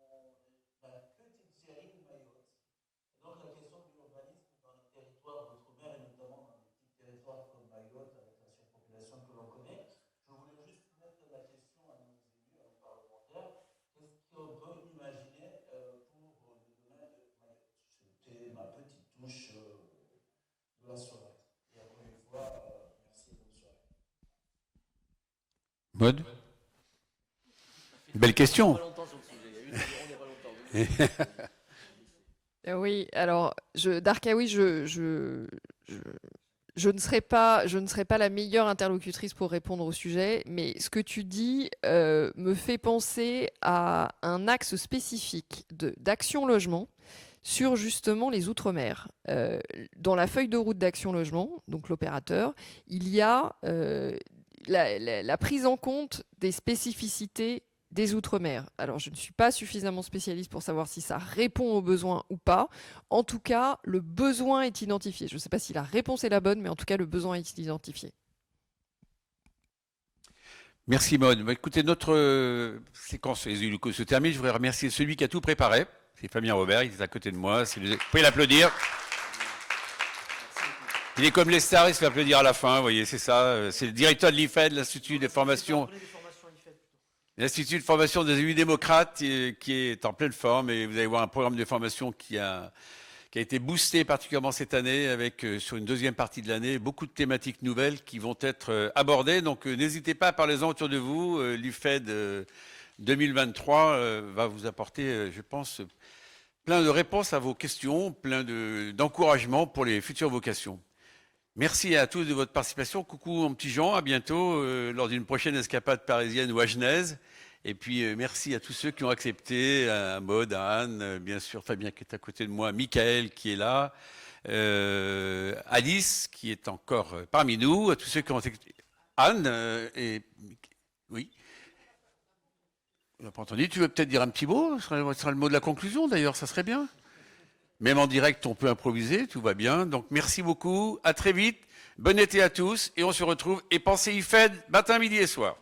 ma petite chérie de Mayotte. Et donc, la question de l'urbanisme dans les territoires d'outre-mer, et notamment dans les petits territoires comme Mayotte, avec la surpopulation que l'on connaît, je voulais juste mettre la question à nos élus, à nos parlementaires. Qu'est-ce qu'on peut imaginer pour le domaine de Mayotte? C'était ma petite touche de la soirée. Et encore une fois, merci et bonne soirée. Maud? Belle question. Oui, alors, Darkaoui, je ne serai pas la meilleure interlocutrice pour répondre au sujet, mais ce que tu dis me fait penser à un axe spécifique d'Action Logement sur justement les Outre-mer. Dans la feuille de route d'Action Logement, donc l'opérateur, il y a la prise en compte des spécificités des Outre-mer. Alors, je ne suis pas suffisamment spécialiste pour savoir si ça répond aux besoins ou pas. En tout cas, le besoin est identifié. Je ne sais pas si la réponse est la bonne, mais en tout cas, le besoin est identifié. Merci, Maud. Bah, écoutez, notre séquence se termine. Je voudrais remercier celui qui a tout préparé. C'est Fabien Robert, il est à côté de moi. Vous pouvez l'applaudir. Il est comme les stars, il se fait applaudir à la fin. Vous voyez, c'est ça. C'est le directeur de l'IFED, l'Institut de formation des élus démocrates, qui est en pleine forme. Et vous allez voir un programme de formation qui a été boosté particulièrement cette année, avec sur une deuxième partie de l'année, beaucoup de thématiques nouvelles qui vont être abordées. Donc n'hésitez pas, parlez-en autour de vous. L'IFED 2023 va vous apporter, je pense, plein de réponses à vos questions, plein d'encouragements pour les futures vocations. Merci à tous de votre participation. Coucou mon petit Jean, à bientôt lors d'une prochaine escapade parisienne ou agenaise. Et puis merci à tous ceux qui ont accepté, à Maud, à Anne, bien sûr Fabien qui est à côté de moi, Michael qui est là, Alice qui est encore parmi nous, à tous ceux qui ont accepté. Anne, oui. On n'a pas entendu, tu veux peut-être dire un petit mot? Ce sera le mot de la conclusion d'ailleurs, ça serait bien. Même en direct, on peut improviser, tout va bien. Donc, merci beaucoup. À très vite. Bon été à tous. Et on se retrouve. Et pensez IFED, matin, midi et soir.